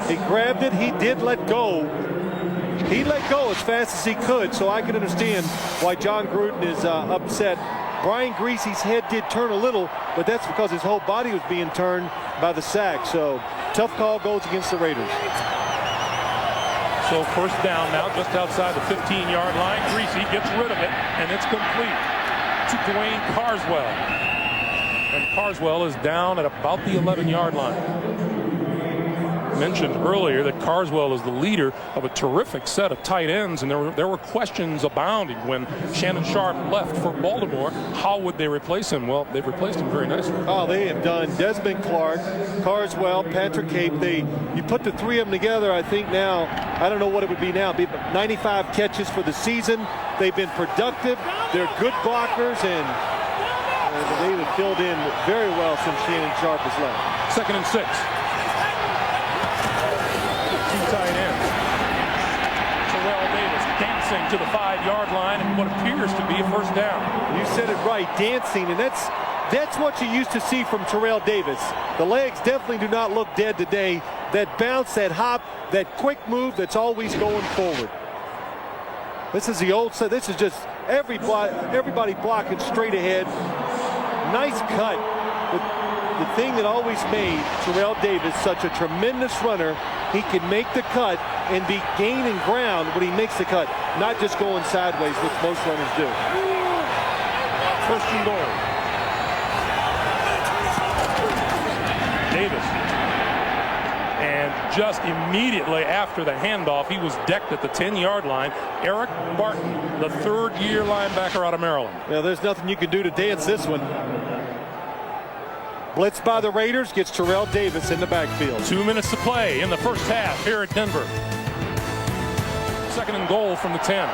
He grabbed it. He did let go. He let go as fast as he could, so I can understand why John Gruden is upset. Brian Greasy's head did turn a little, but that's because his whole body was being turned by the sack. So tough call goes against the Raiders. So first down now, just outside the 15-yard line. Greasy gets rid of it, and it's complete to Dwayne Carswell. And Carswell is down at about the 11-yard line. Mentioned earlier that Carswell is the leader of a terrific set of tight ends, and there were questions abounding when Shannon Sharp left for Baltimore. How would they replace him? Well, they've replaced him very nicely. Oh, they have done Desmond Clark, Carswell, Patrick Cape. You put the three of them together, I think now, I don't know what it would be now, 95 catches for the season. They've been productive. They're good blockers, and they have filled in very well since Shannon Sharp has left. 2nd and 6. Tight ends. Terrell Davis dancing to the 5-yard line and what appears to be a first down. You said it right, dancing, and that's what you used to see from Terrell Davis. The legs definitely do not look dead today. That bounce, that hop, that quick move that's always going forward. This is the old set. This is just everybody blocking straight ahead. Nice cut. The thing that always made Terrell Davis such a tremendous runner, he can make the cut and be gaining ground when he makes the cut, not just going sideways, which most runners do. First and goal. Davis. And just immediately after the handoff, he was decked at the 10-yard line. Eric Barton, the 3rd-year linebacker out of Maryland. Well, there's nothing you can do to dance this one. Blitz by the Raiders gets Terrell Davis in the backfield. 2 minutes to play in the first half here at Denver. 2nd and goal from the 10.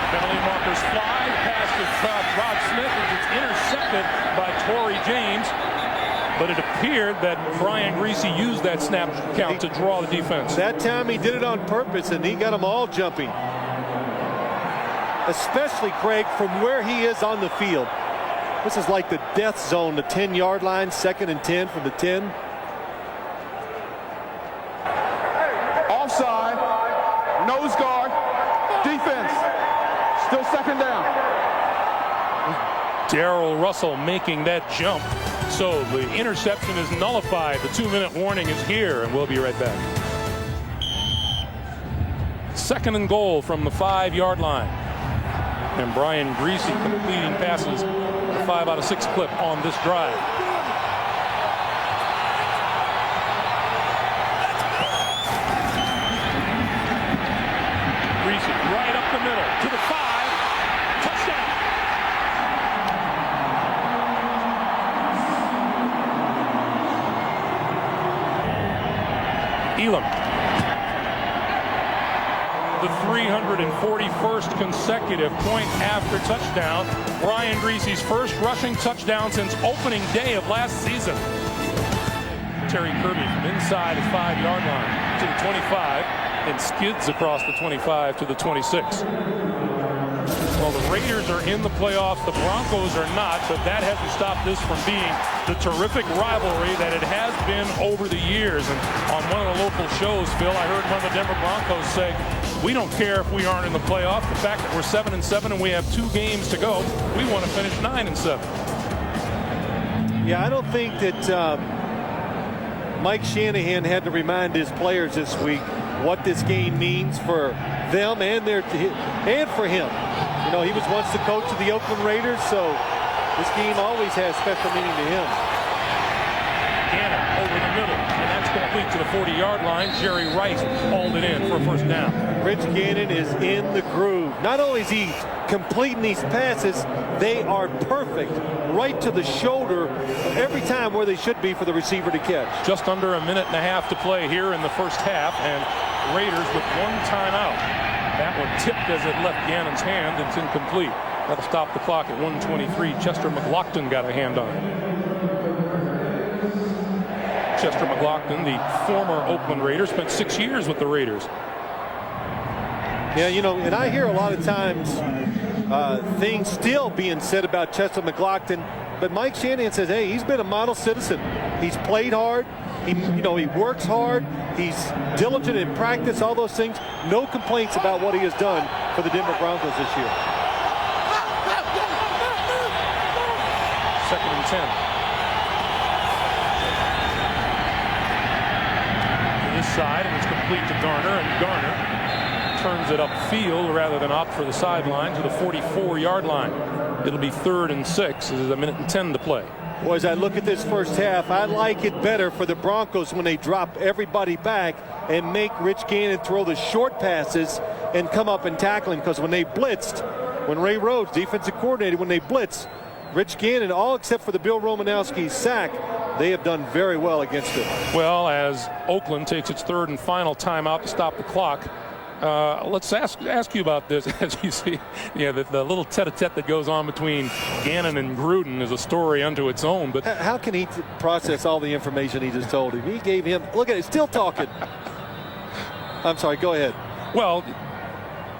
Penalty markers fly. Pass to Rod Smith as it's intercepted by Torrey James. But it appeared that Brian Greasy used that snap count to draw the defense. That time he did it on purpose, and he got them all jumping. Especially, Craig, from where he is on the field. This is like the death zone, the 10-yard line, 2nd and 10 from the 10. Offside, nose guard, defense. Still 2nd Darrell Russell making that jump. So the interception is nullified. The 2-minute warning is here, and we'll be right back. 2nd and goal from the 5-yard line. And Brian Greasy completing passes, a 5 out of 6 clip on this drive. Greasy right up the middle to the 5. Touchdown. Elam. The 341st consecutive point after touchdown. Brian Greasy's first rushing touchdown since opening day of last season. Terry Kirby from inside his 5-yard line to the 25 and skids across the 25 to the 26. Well, the Raiders are in the playoffs. The Broncos are not, but that hasn't stopped this from being the terrific rivalry that it has been over the years. And on one of the local shows, Phil, I heard one of the Denver Broncos say, we don't care if we aren't in the playoffs. The fact that we're 7-7 and we have 2 games to go, we want to finish 9-7. Yeah, I don't think that Mike Shanahan had to remind his players this week what this game means for them and for him. You know, he was once the coach of the Oakland Raiders, so this game always has special meaning to him. Gannon over the middle, and that's complete to the 40-yard line. Jerry Rice hauled it in for a first down. Rich Gannon is in the groove. Not only is he completing these passes, they are perfect right to the shoulder every time where they should be for the receiver to catch. Just under a minute and a half to play here in the first half, and Raiders with 1 timeout. That one tipped as it left Gannon's hand. It's incomplete. That'll stop the clock at 1:23. Chester McLaughlin got a hand on it. Chester McLaughlin, the former Oakland Raider, spent 6 years with the Raiders. Yeah, you know, and I hear a lot of times things still being said about Chester McLaughlin, but Mike Shanahan says, hey, he's been a model citizen. He's played hard. He works hard. He's diligent in practice, all those things. No complaints about what he has done for the Denver Broncos this year. 2nd and 10. To this side, and it's complete to Garner, and Garner turns it upfield rather than opt for the sideline to the 44-yard line. It'll be 3rd and 6. There's a minute and 10 to play. Well, as I look at this first half, I like it better for the Broncos when they drop everybody back and make Rich Gannon throw the short passes and come up and tackle him. Because when they blitzed, when Ray Rhodes, defensive coordinator, when they blitz, Rich Gannon, all except for the Bill Romanowski sack, they have done very well against it. Well, as Oakland takes its 3rd and final timeout to stop the clock, let's ask you about this. As you see, yeah, the little tete-a-tete that goes on between Gannon and Gruden is a story unto its own. But how can he process all the information he just told him? He gave him, look at it, still talking. I'm sorry, go ahead. Well,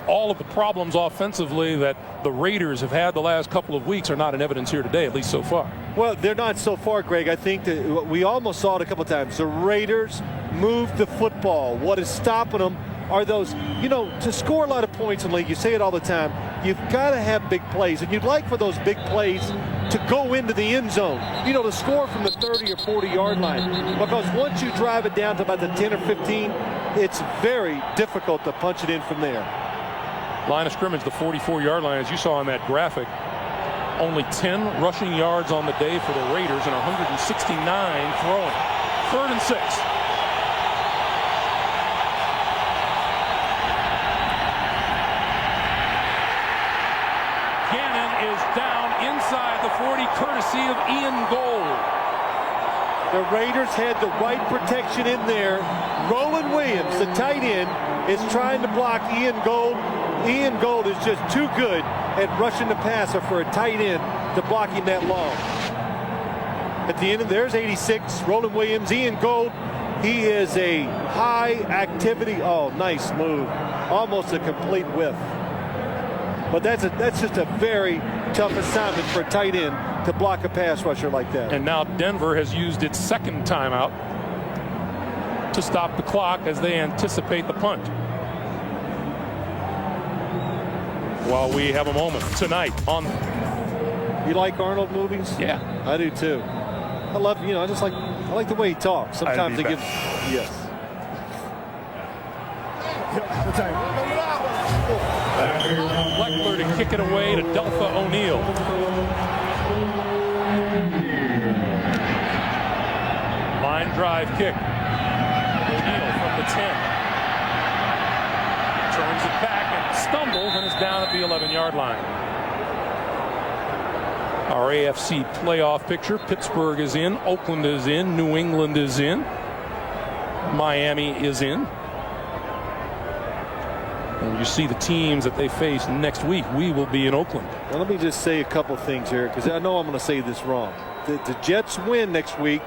all of the problems offensively that the Raiders have had the last couple of weeks are not in evidence here today, at least so far. Well, they're not so far, Greg. I think that we almost saw it a couple of times. The Raiders moved the football. What is stopping them are those, to score a lot of points in the league, you say it all the time, you've got to have big plays. And you'd like for those big plays to go into the end zone, to score from the 30 or 40-yard line. Because once you drive it down to about the 10 or 15, it's very difficult to punch it in from there. Line of scrimmage, the 44-yard line, as you saw on that graphic. Only 10 rushing yards on the day for the Raiders and 169 throwing. 3rd and 6. Down inside the 40, courtesy of Ian Gold. The Raiders had the right protection in there. Roland Williams, the tight end, is trying to block Ian Gold. Ian Gold is just too good at rushing the passer for a tight end to block him that long. At the end of there's 86, Roland Williams, Ian Gold. He is a high activity. Oh, nice move. Almost a complete whiff. But that's just a very tough assignment for a tight end to block a pass rusher like that. And now Denver has used its 2nd timeout to stop the clock as they anticipate the punt. While we have a moment tonight on You like Arnold movies? Yeah. I do too. I love, I like the way he talks. Sometimes he gives, yes. Leckler to kick it away to Delpha O'Neal. Line drive kick. O'Neal from the 10. Turns it back and stumbles and is down at the 11-yard line. Our AFC playoff picture. Pittsburgh is in. Oakland is in. New England is in. Miami is in. And you see the teams that they face next week. We will be in Oakland. Well, let me just say a couple things here, because I know I'm going to say this wrong. The Jets win next week,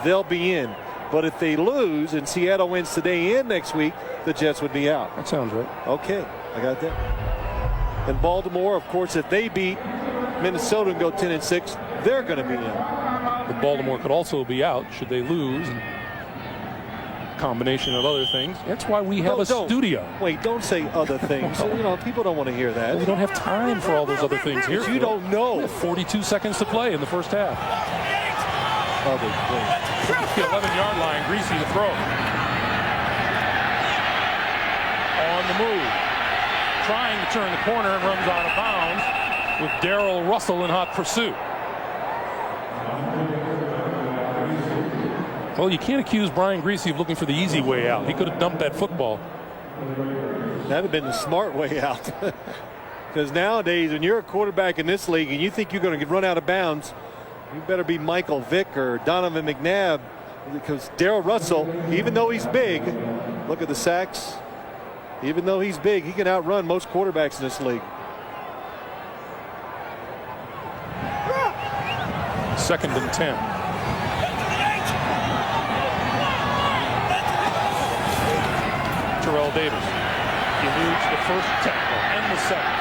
they'll be in. But if they lose and Seattle wins today and next week, the Jets would be out. That sounds right. Okay, I got that. And Baltimore, of course, if they beat Minnesota and go 10-6, they're going to be in. But Baltimore could also be out should they lose. And combination of other things. That's why we have a studio. Wait, don't say other things. People don't want to hear that. Well, we don't have time for all those other things here. You don't know. We have 42 seconds to play in the first half. Other things. The 11-yard line, Greasy to throw. On the move. Trying to turn the corner and runs out of bounds with Darrell Russell in hot pursuit. Well, you can't accuse Brian Greasy of looking for the easy way out. He could have dumped that football. That would have been the smart way out. Because nowadays, when you're a quarterback in this league and you think you're going to run out of bounds, you better be Michael Vick or Donovan McNabb, because Darrell Russell, even though he's big, look at the sacks, even though he's big, he can outrun most quarterbacks in this league. Second and 10. Terrell Davis eludes the first tackle and the second,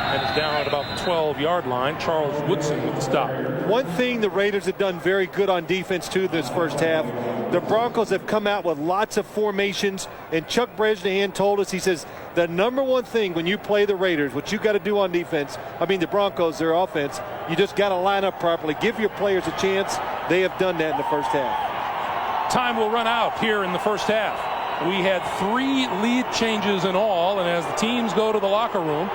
and is down at about the 12-yard line. Charles Woodson with the stop. One thing the Raiders have done very good on defense too this first half, the Broncos have come out with lots of formations, and Chuck Bresnahan told us, he says, the number one thing when you play the Raiders, what you got to do on defense, the Broncos, their offense, you just got to line up properly, give your players a chance. They have done that in the first half. Time will run out here in the first half. We had 3 lead changes in all, and as the teams go to the locker room,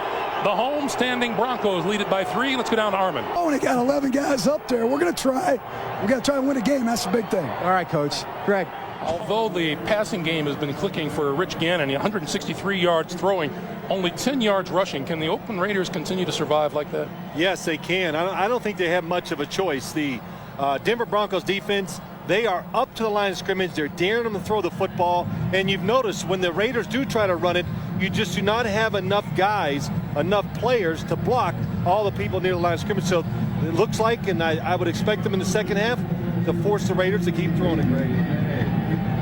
the home-standing Broncos lead it by 3. Let's go down to Armin. Oh, and they got 11 guys up there. We're going to try. We got to try and win a game. That's the big thing. All right, Coach. Greg. Although the passing game has been clicking for Rich Gannon, 163 yards throwing, only 10 yards rushing. Can the Oakland Raiders continue to survive like that? Yes, they can. I don't think they have much of a choice. The Denver Broncos defense, they are up to the line of scrimmage. They're daring them to throw the football. And you've noticed when the Raiders do try to run it, you just do not have enough guys, enough players to block all the people near the line of scrimmage. So it looks like, and I would expect them in the second half, to force the Raiders to keep throwing it, Greg.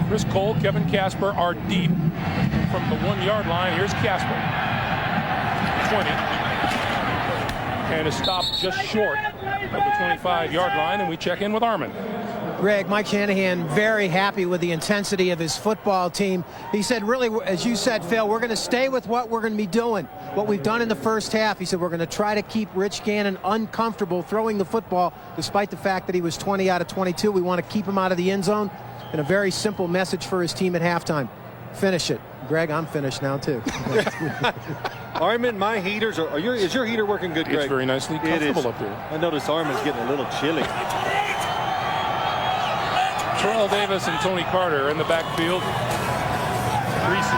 Chris Cole, Kevin Casper are deep from the 1-yard line. Here's Casper. 20. And is stopped just short of the 25-yard line, and we check in with Armin. Greg, Mike Shanahan very happy with the intensity of his football team. He said, really, as you said, Phil, we're going to stay with what we're going to be doing, what we've done in the first half. He said, we're going to try to keep Rich Gannon uncomfortable throwing the football, despite the fact that he was 20 out of 22. We want to keep him out of the end zone. And a very simple message for his team at halftime. Finish it. Greg, I'm finished now, too. Armin, my heaters is your heater working good, Greg? It's very nicely comfortable up here. I noticed Armin's getting a little chilly. Terrell Davis and Tony Carter in the backfield. Greasy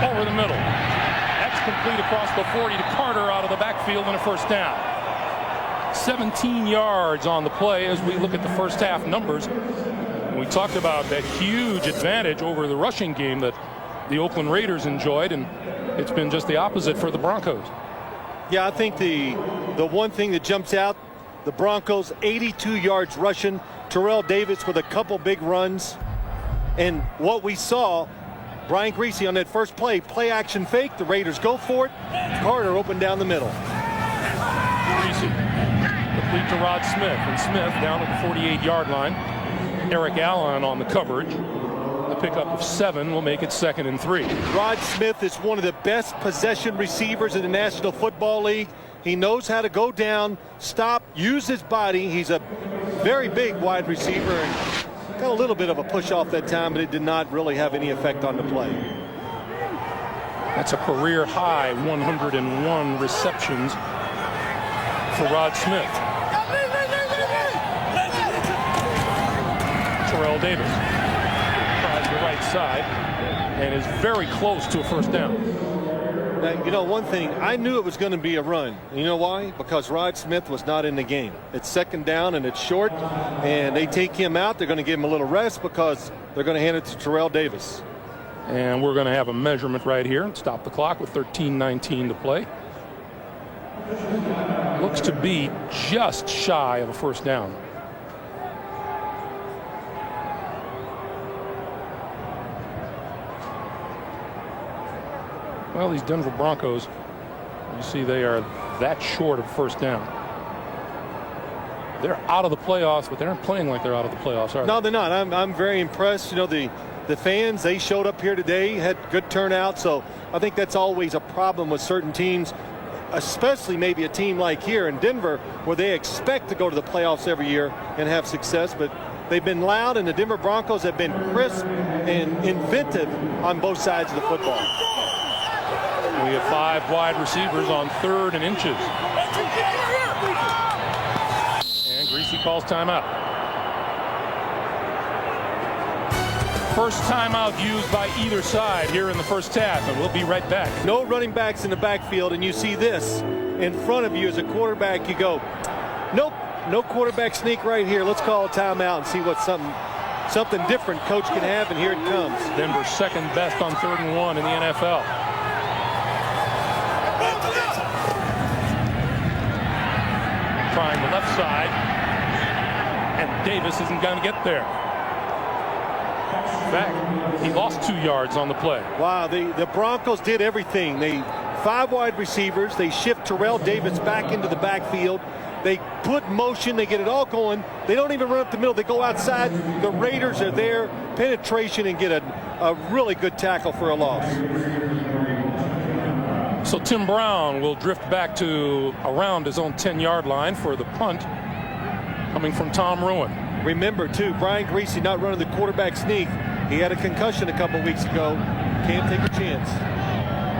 over the middle. That's complete across the 40 to Carter out of the backfield and a first down. 17 yards on the play as we look at the first half numbers. We talked about that huge advantage over the rushing game that the Oakland Raiders enjoyed, and it's been just the opposite for the Broncos. Yeah, I think the one thing that jumps out, the Broncos 82 yards rushing, Terrell Davis with a couple big runs, and what we saw, Brian Greasy on that first play action fake, the Raiders go for it, Carter open down the middle. Greasy complete to Rod Smith, and Smith down at the 48-yard line. Eric Allen on the coverage. The pickup of 7 will make it 2nd and 3. Rod Smith is one of the best possession receivers in the National Football League. He knows how to go down, stop, use his body. He's a very big wide receiver and got a little bit of a push off that time, but it did not really have any effect on the play. That's a career high 101 receptions for Rod Smith. Terrell Davis tries the right side and is very close to a first down. Now, you know, one thing, I knew it was going to be a run. You know why? Because Rod Smith was not in the game. It's second down and it's short, and they take him out. They're going to give him a little rest because they're going to hand it to Terrell Davis. And we're going to have a measurement right here and stop the clock with 13:19 to play. Looks to be just shy of a first down. Well, these Denver Broncos, you see they are that short of first down. They're out of the playoffs, but they aren't playing like they're out of the playoffs, are they? No, they're not. I'm very impressed. You know, the fans, they showed up here today, had good turnout, so I think that's always a problem with certain teams, especially maybe a team like here in Denver where they expect to go to the playoffs every year and have success, but they've been loud, and the Denver Broncos have been crisp and inventive on both sides of the football. We have 5 wide receivers on 3rd and inches. And Greasy calls timeout. First timeout used by either side here in the first half, and we'll be right back. No running backs in the backfield, and you see this in front of you as a quarterback. You go, nope, no quarterback sneak right here. Let's call a timeout and see what something different coach can have, and here it comes. Denver's second best on 3rd and 1 in the NFL. Trying the left side, and Davis isn't going to get there. In fact, he lost 2 yards on the play. Wow, the Broncos did everything. 5 wide receivers. They shift Terrell Davis back into the backfield. They put motion. They get it all going. They don't even run up the middle. They go outside. The Raiders are there. Penetration, and get a really good tackle for a loss. So Tim Brown will drift back to around his own 10-yard line for the punt, coming from Tom Ruin. Remember, too, Brian Greasy not running the quarterback sneak. He had a concussion a couple weeks ago. Can't take a chance.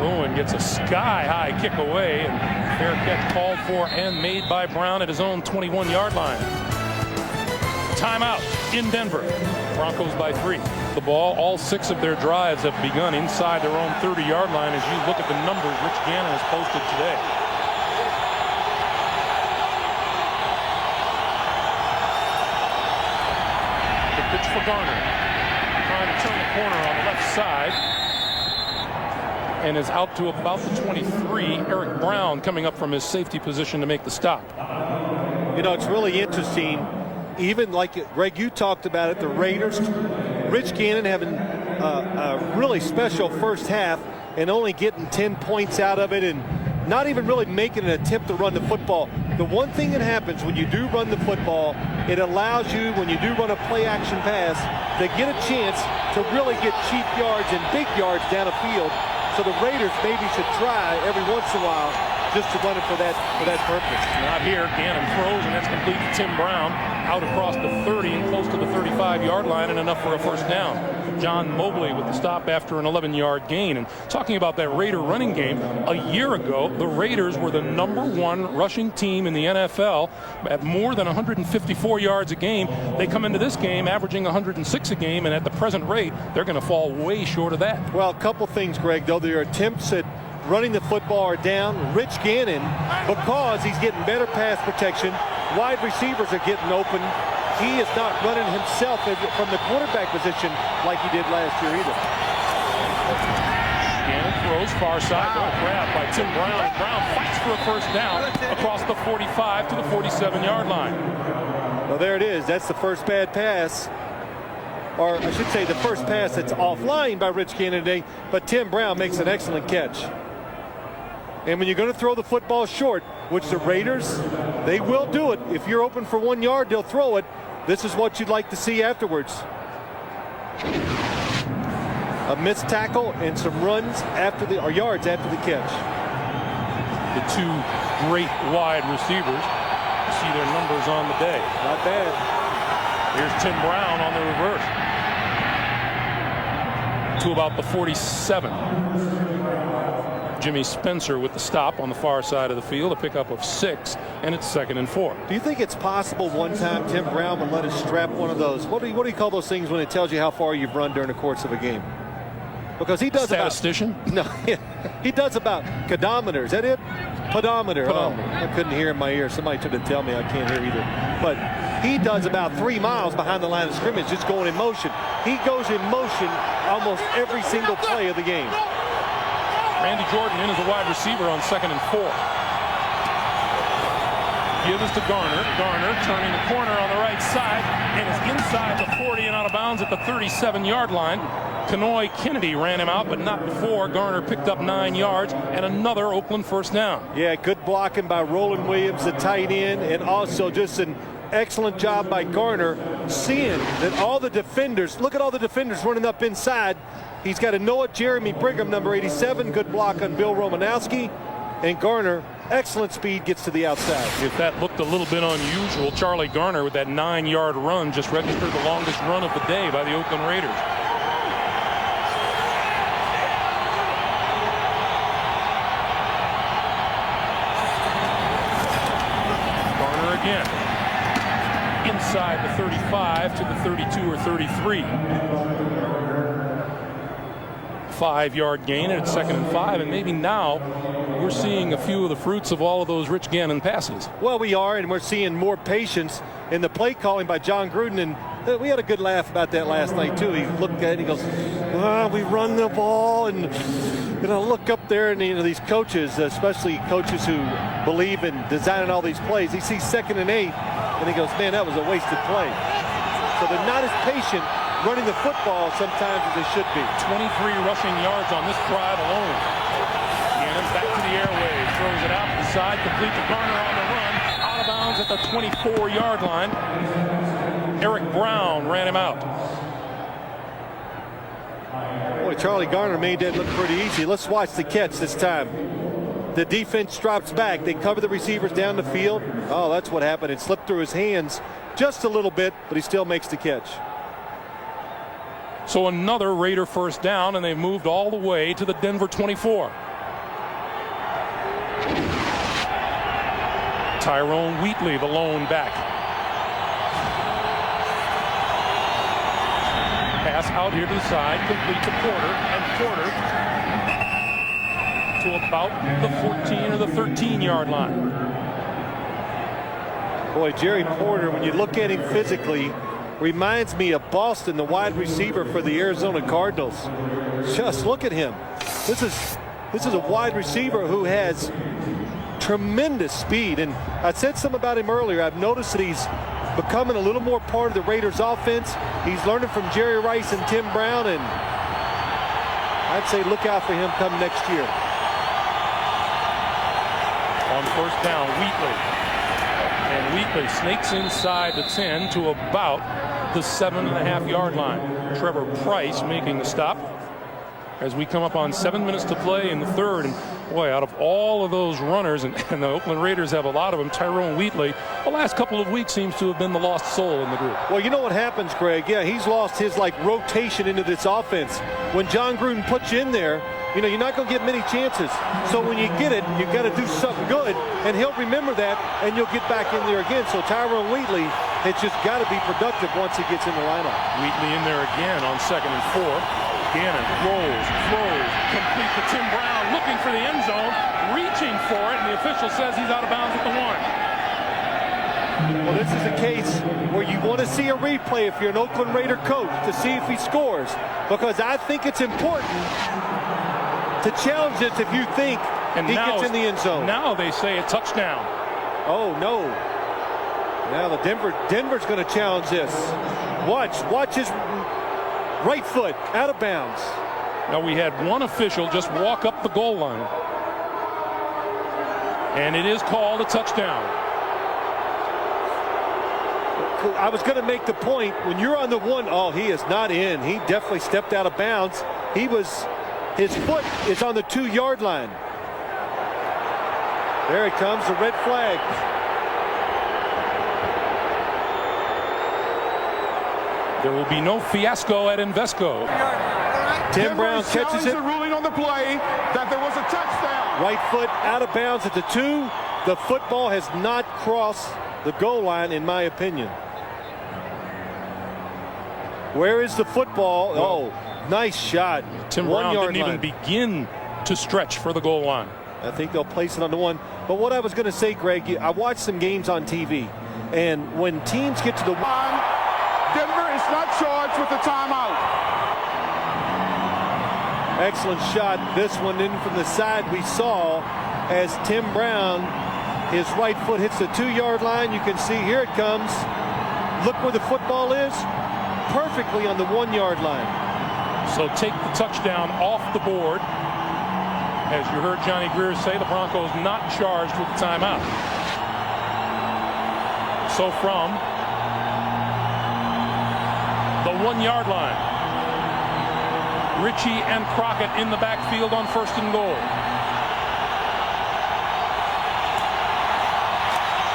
Ruin gets a sky-high kick away, and fair catch called for and made by Brown at his own 21-yard line. Timeout in Denver. Broncos by 3. The ball, all 6 of their drives have begun inside their own 30-yard line as you look at the numbers Rich Gannon has posted today. The pitch for Garner. Trying to turn the corner on the left side. And is out to about the 23. Eric Brown coming up from his safety position to make the stop. You know, it's really interesting. Even like Greg, you talked about it, the Raiders, Rich Gannon having a really special first half and only getting 10 points out of it and not even really making an attempt to run the football. The one thing that happens when you do run the football, it allows you, when you do run a play action pass, to get a chance to really get cheap yards and big yards down a field. So the Raiders maybe should try every once in a while just to run it for that purpose. Not here. Gannon throws, and that's complete to Tim Brown out across the 30 and close to the 35-yard line, and enough for a first down. John Mobley with the stop after an 11-yard gain. And talking about that Raider running game, a year ago, the Raiders were the #1 rushing team in the NFL at more than 154 yards a game. They come into this game averaging 106 a game, and at the present rate, they're going to fall way short of that. Well, a couple things, Greg, though. Their attempts at running the football are down. Rich Gannon, because he's getting better pass protection, wide receivers are getting open. He is not running himself from the quarterback position like he did last year either. Gannon throws far side. Wow. Grab by Tim Brown. Brown fights for a first down across the 45 to the 47-yard line. Well, there it is. That's the first bad pass. Or I should say the first pass that's offline by Rich Gannon today, but Tim Brown makes an excellent catch. And when you're going to throw the football short, which the Raiders, they will do it. If you're open for 1 yard, they'll throw it. This is what you'd like to see afterwards. A missed tackle and some runs after or yards after the catch. The 2 great wide receivers. You see their numbers on the day. Not bad. Here's Tim Brown on the reverse to about the 47. Jimmy Spencer with the stop on the far side of the field, a pickup of 6, and it's 2nd and 4. Do you think it's possible one time Tim Brown would let us strap one of those? What do you call those things when it tells you how far you've run during the course of a game? Because he does statistician? No, he does about pedometer. Is that it? Pedometer. Oh, I couldn't hear in my ear. Somebody tried to tell me I can't hear either. But he does about 3 miles behind the line of scrimmage, just going in motion. He goes in motion almost every single play of the game. Randy Jordan in as a wide receiver on 2nd and 4. Gives to Garner. Garner turning the corner on the right side and is inside the 40 and out of bounds at the 37-yard line. Kenoy Kennedy ran him out, but not before. Garner picked up 9 yards and another Oakland first down. Yeah, good blocking by Roland Williams, the tight end, and also just an excellent job by Garner seeing that all the defenders, look at all the defenders running up inside. He's got a Noah Jeremy Brigham, number 87, good block on Bill Romanowski, and Garner, excellent speed, gets to the outside. If that looked a little bit unusual, Charlie Garner with that 9-yard run just registered the longest run of the day by the Oakland Raiders. Garner again. Inside the 35 to the 32 or 33. 5-yard gain, and it's 2nd and 5, and maybe now we're seeing a few of the fruits of all of those Rich Gannon passes. Well, we are, and we're seeing more patience in the play calling by John Gruden, and we had a good laugh about that last night too. He looked at it and he goes, we run the ball, and look up there, and these coaches, especially coaches who believe in designing all these plays, he sees 2nd and 8 and he goes, man, that was a wasted play. So they're not as patient running the football sometimes as they should be. 23 rushing yards on this drive alone. Gannon back to the airways, throws it out to the side, complete to Garner on the run, out of bounds at the 24-yard line. Eric Brown ran him out. Boy, Charlie Garner made that look pretty easy. Let's watch the catch this time. The defense drops back. They cover the receivers down the field. Oh, that's what happened. It slipped through his hands just a little bit, but he still makes the catch. So another Raider first down, and they've moved all the way to the Denver 24. Tyrone Wheatley, the lone back. Pass out here to the side, complete to Porter, and Porter to about the 14 or the 13-yard line. Boy, Jerry Porter, when you look at him physically, reminds me of Boston, the wide receiver for the Arizona Cardinals. Just look at him. This is a wide receiver who has tremendous speed, and I said something about him earlier. I've noticed that he's becoming a little more part of the Raiders offense. He's learning from Jerry Rice and Tim Brown, and I'd say look out for him come next year. On first down, Wheatley. And Wheatley snakes inside the 10 to about the 7.5-yard line. Trevor Price making the stop as we come up on 7 minutes to play in the third. And boy, out of all of those runners, and the Oakland Raiders have a lot of them, Tyrone Wheatley, the last couple of weeks seems to have been the lost soul in the group. Well, you know what happens, Greg? Yeah, he's lost his rotation into this offense. When John Gruden puts you in there, you're not going to get many chances. So when you get it, you got to do something good, and he'll remember that, and you'll get back in there again. So Tyrone Wheatley has just got to be productive once he gets in the lineup. Wheatley in there again on 2nd and 4. Gannon throws, complete to Tim Brown, looking for the end zone, reaching for it, and the official says he's out of bounds at the 1. Well, this is a case where you want to see a replay if you're an Oakland Raider coach to see if he scores, because I think it's important to challenge this if you think he gets in the end zone. Now they say a touchdown. Oh, no. Now the Denver's going to challenge this. Watch his right foot out of bounds. Now we had one official just walk up the goal line. And it is called a touchdown. I was going to make the point, when you're on the 1, oh, he is not in. He definitely stepped out of bounds. His foot is on the 2-yard line. There it comes, the red flag. There will be no fiasco at Invesco. Tim Brown catches it. A ruling on the play that there was a touchdown. Right foot out of bounds at the 2. The football has not crossed the goal line, in my opinion. Where is the football? Oh, nice shot. Tim Brown didn't even begin to stretch for the goal line. I think they'll place it on the 1. But what I was going to say, Greg, I watched some games on TV, and when teams get to the 1, Denver is not charged with the timeout. excellent shot. This one in from the side we saw as Tim Brown, his right foot hits the 2-yard line. You can see here it comes. Look where the football is. Perfectly on the 1-yard line. So take the touchdown off the board. As you heard Johnny Greer say, the Broncos not charged with the timeout. So from the 1-yard line, Ritchie and Crockett in the backfield on 1st and goal.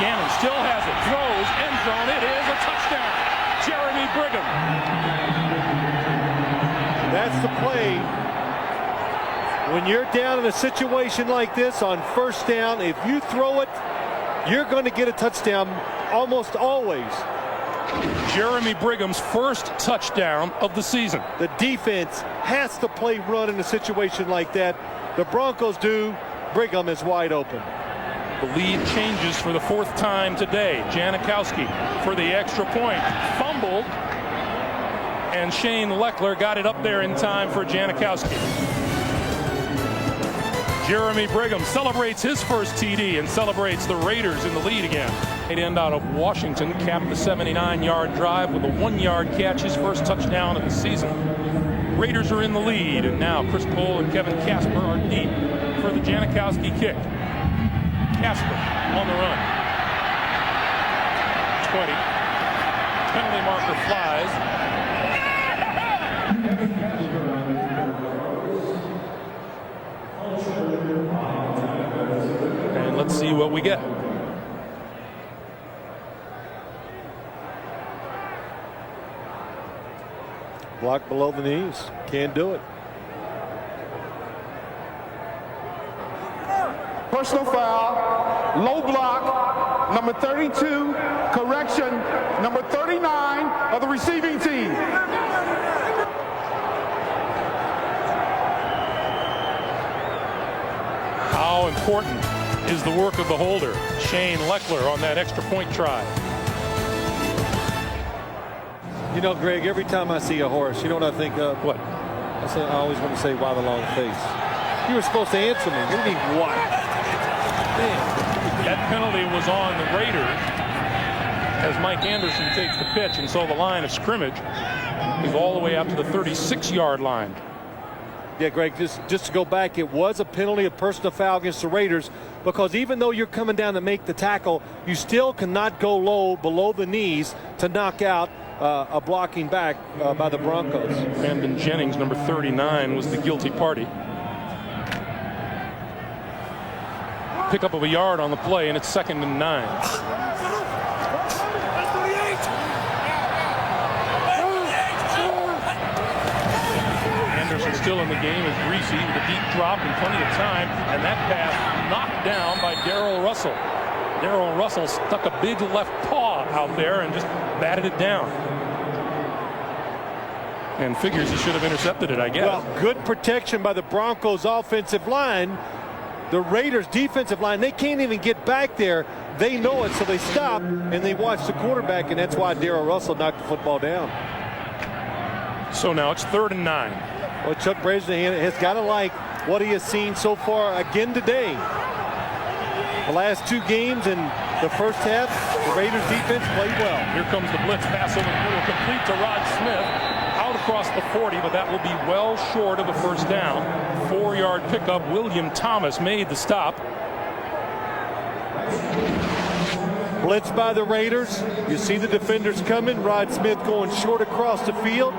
Gannon still has it, throws, end zone, it is a touchdown. Jeremy Brigham. That's the play. When you're down in a situation like this on 1st down, if you throw it, you're going to get a touchdown almost always. Jeremy Brigham's first touchdown of the season. The defense has to play run in a situation like that. The Broncos do. Brigham is wide open. The lead changes for the 4th time today. Janikowski for the extra point. Fumbled. And Shane Leckler got it up there in time for Janikowski. Jeremy Brigham celebrates his first TD and celebrates the Raiders in the lead again. Tight end out of Washington capped the 79-yard drive with a 1-yard catch, his first touchdown of the season. Raiders are in the lead, and now Chris Cole and Kevin Casper are deep for the Janikowski kick. Casper on the run. 20. Penalty marker flies. And let's see what we get. Block below the knees. Can't do it. Personal foul, low block, number 32, correction, number 39 of the receiving team. How important is the work of the holder, Shane Leckler, on that extra point try? You know, Greg, every time I see a horse, you know what I think of? What? I always want to say, why the long face? You were supposed to answer me. What do you mean, what? Man. That penalty was on the Raiders as Mike Anderson takes the pitch, and so the line of scrimmage is all the way up to the 36-yard line. Yeah, Greg, just to go back, it was a penalty, a personal foul against the Raiders, because even though you're coming down to make the tackle, you still cannot go low below the knees to knock out a blocking back by the Broncos. Brandon Jennings, number 39, was the guilty party. Pickup of a yard on the play, and it's 2nd and 9. Anderson still in the game as Greasy with a deep drop and plenty of time, and that pass knocked down by Darrell Russell. Darrell Russell stuck a big left paw out there and just batted it down. And figures he should have intercepted it, I guess. Well, good protection by the Broncos offensive line. The Raiders defensive line, they can't even get back there. They know it, so they stop and they watch the quarterback, and that's why Darrell Russell knocked the football down. So now it's 3rd and 9. Well, Chuck Bresnahan has got to like what he has seen so far again today. The last 2 games in the first half, the Raiders defense played well. Here comes the blitz pass over the middle, complete to Rod Smith. Out across the 40, but that will be well short of the first down. 4-yard pickup. William Thomas made the stop. Blitz by the Raiders. You see the defenders coming. Rod Smith going short across the field.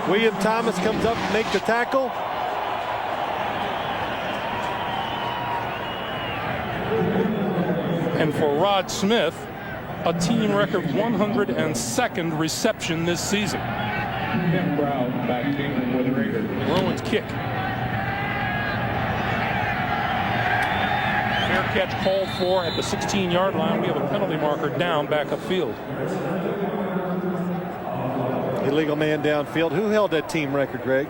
William Thomas comes up to make the tackle. And for Rod Smith, a team record 102nd reception this season. Bruins kick. Fair catch called for at the 16-yard line. We have a penalty marker down back upfield. Illegal man downfield. Who held that team record, Greg?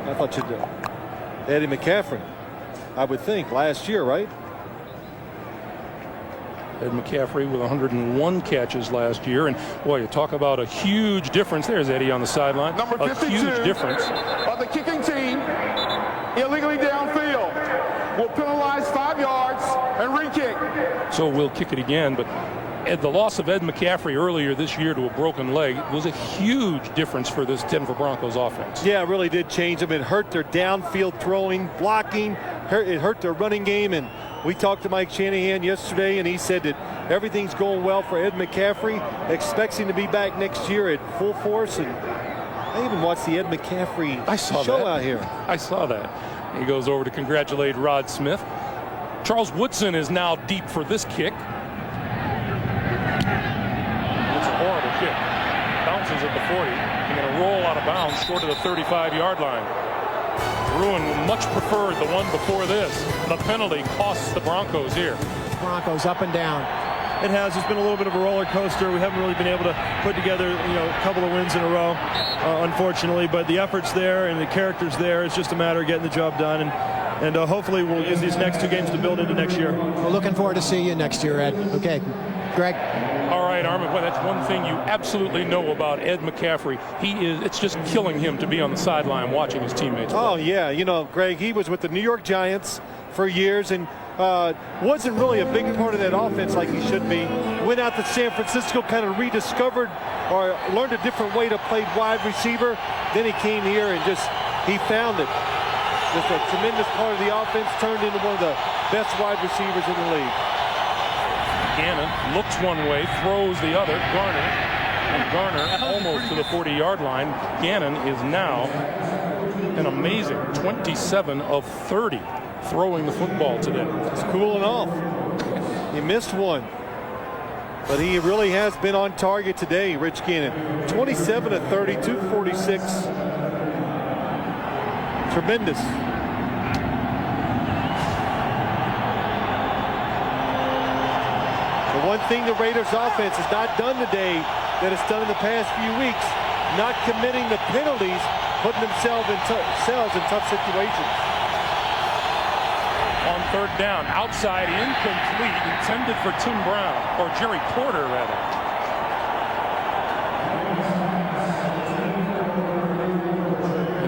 I thought you'd do. Eddie McCaffrey, I would think, last year, right? Ed McCaffrey with 101 catches last year. And boy, you talk about a huge difference. There's Eddie on the sideline. Number 52 a huge difference. Of the kicking team, illegally downfield, will penalize 5 yards and re-kick. So we'll kick it again. But the loss of Ed McCaffrey earlier this year to a broken leg was a huge difference for this Denver Broncos offense. Yeah, it really did change them. It hurt their downfield throwing, blocking. It hurt their running game. And we talked to Mike Shanahan yesterday, and he said that everything's going well for Ed McCaffrey. Expects him to be back next year at full force. And I even watched the Ed McCaffrey show out here. I saw that. He goes over to congratulate Rod Smith. Charles Woodson is now deep for this kick. It's a horrible kick. Bounces at the 40. And going to roll out of bounds short of the 35-yard line. Bruin much preferred the one before this. The penalty costs the Broncos here. Broncos up and down. It has. It's been a little bit of a roller coaster. We haven't really been able to put together, a couple of wins in a row, unfortunately. But the effort's there and the character's there. It's just a matter of getting the job done. And hopefully we'll use these next 2 games to build into next year. We're looking forward to seeing you next year, Ed. Okay, Greg. All right, Armin. Well, that's one thing you absolutely know about Ed McCaffrey. It's just killing him to be on the sideline watching his teammates play. Oh, yeah. Greg, he was with the New York Giants for years and wasn't really a big part of that offense like he should be. Went out to San Francisco, kind of rediscovered or learned a different way to play wide receiver. Then he came here and he found it. Just a tremendous part of the offense, turned into one of the best wide receivers in the league. Gannon looks one way, throws the other. Garner almost to the 40-yard line. Gannon is now an amazing 27 of 30 throwing the football today. It's cooling off. He missed one, but he really has been on target today, Rich Gannon. 27 of 30, 246. Tremendous. The one thing the Raiders offense has not done today that it's done in the past few weeks, not committing the penalties, putting themselves in tough situations. On third down, outside, incomplete, intended for Tim Brown, or Jerry Porter, rather.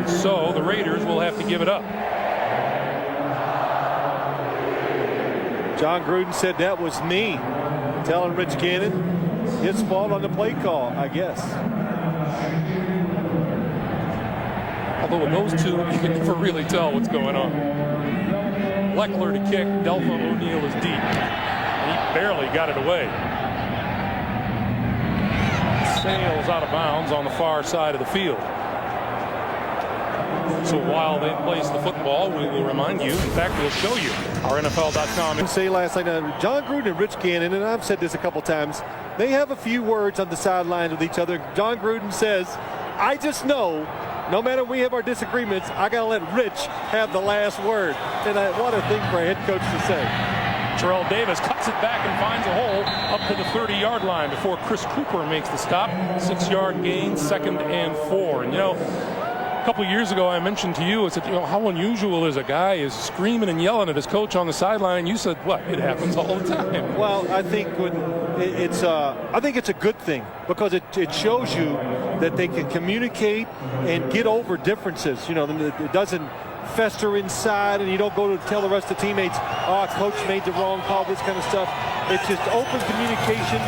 And so the Raiders will have to give it up. John Gruden said that was me, telling Rich Gannon his fault on the play call, I guess. Although with those two, you can never really tell what's going on. Leckler to kick, Delpha O'Neal is deep. And he barely got it away. Sails out of bounds on the far side of the field. So while they place the football, we will remind you, in fact, we'll show you our NFL.com. I say last night, John Gruden and Rich Gannon, and I've said this a couple times, they have a few words on the sideline with each other. John Gruden says, I just know, no matter we have our disagreements, I got to let Rich have the last word. And what a thing for a head coach to say. Terrell Davis cuts it back and finds a hole up to the 30-yard line before Chris Cooper makes the stop. 6-yard gain, 2nd and 4. And, a couple years ago, I mentioned to you, I said, how unusual is a guy is screaming and yelling at his coach on the sideline? You said, what? It happens all the time. Well, I think it's a good thing because it shows you that they can communicate and get over differences. It doesn't fester inside, and you don't go to tell the rest of the teammates, coach made the wrong call, this kind of stuff. It's just open communication.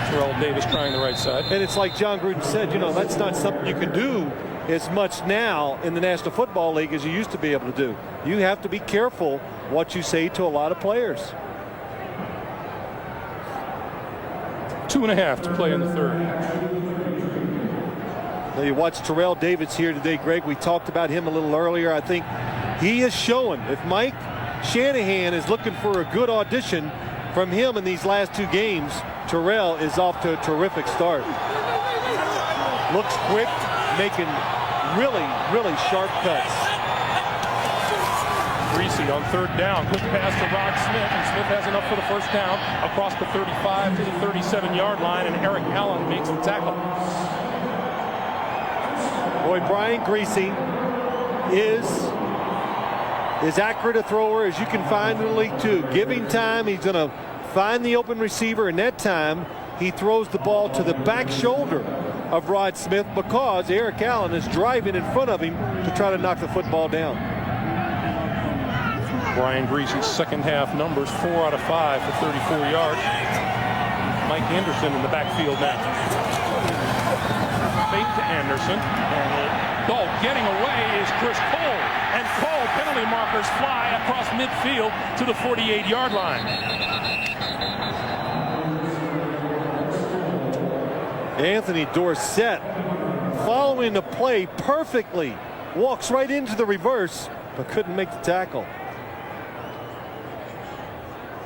Terrell Davis trying the right side. And it's like John Gruden said, that's not something you can do as much now in the National Football League as you used to be able to do. You have to be careful what you say to a lot of players. 2.5 to play in the third. Now you watch Terrell Davis here today, Greg. We talked about him a little earlier. I think he is showing. If Mike Shanahan is looking for a good audition from him in these last 2 games, Terrell is off to a terrific start. Looks quick, making really, really sharp cuts. Greasy on 3rd down. Quick pass to Rod Smith, and Smith has enough for the 1st down across the 35 to the 37-yard line, and Eric Allen makes the tackle. Boy, Brian Greasy is as accurate a thrower as you can find in the league too. Give him time, he's going to find the open receiver, and that time he throws the ball to the back shoulder of Rod Smith because Eric Allen is driving in front of him to try to knock the football down. Brian Greasy's 2nd half numbers, 4 out of 5 for 34 yards. Mike Anderson in the backfield now. Fake to Anderson. And getting away is Chris Cole. And Cole, penalty markers fly across midfield to the 48-yard line. Anthony Dorsett following the play perfectly. Walks right into the reverse, but couldn't make the tackle.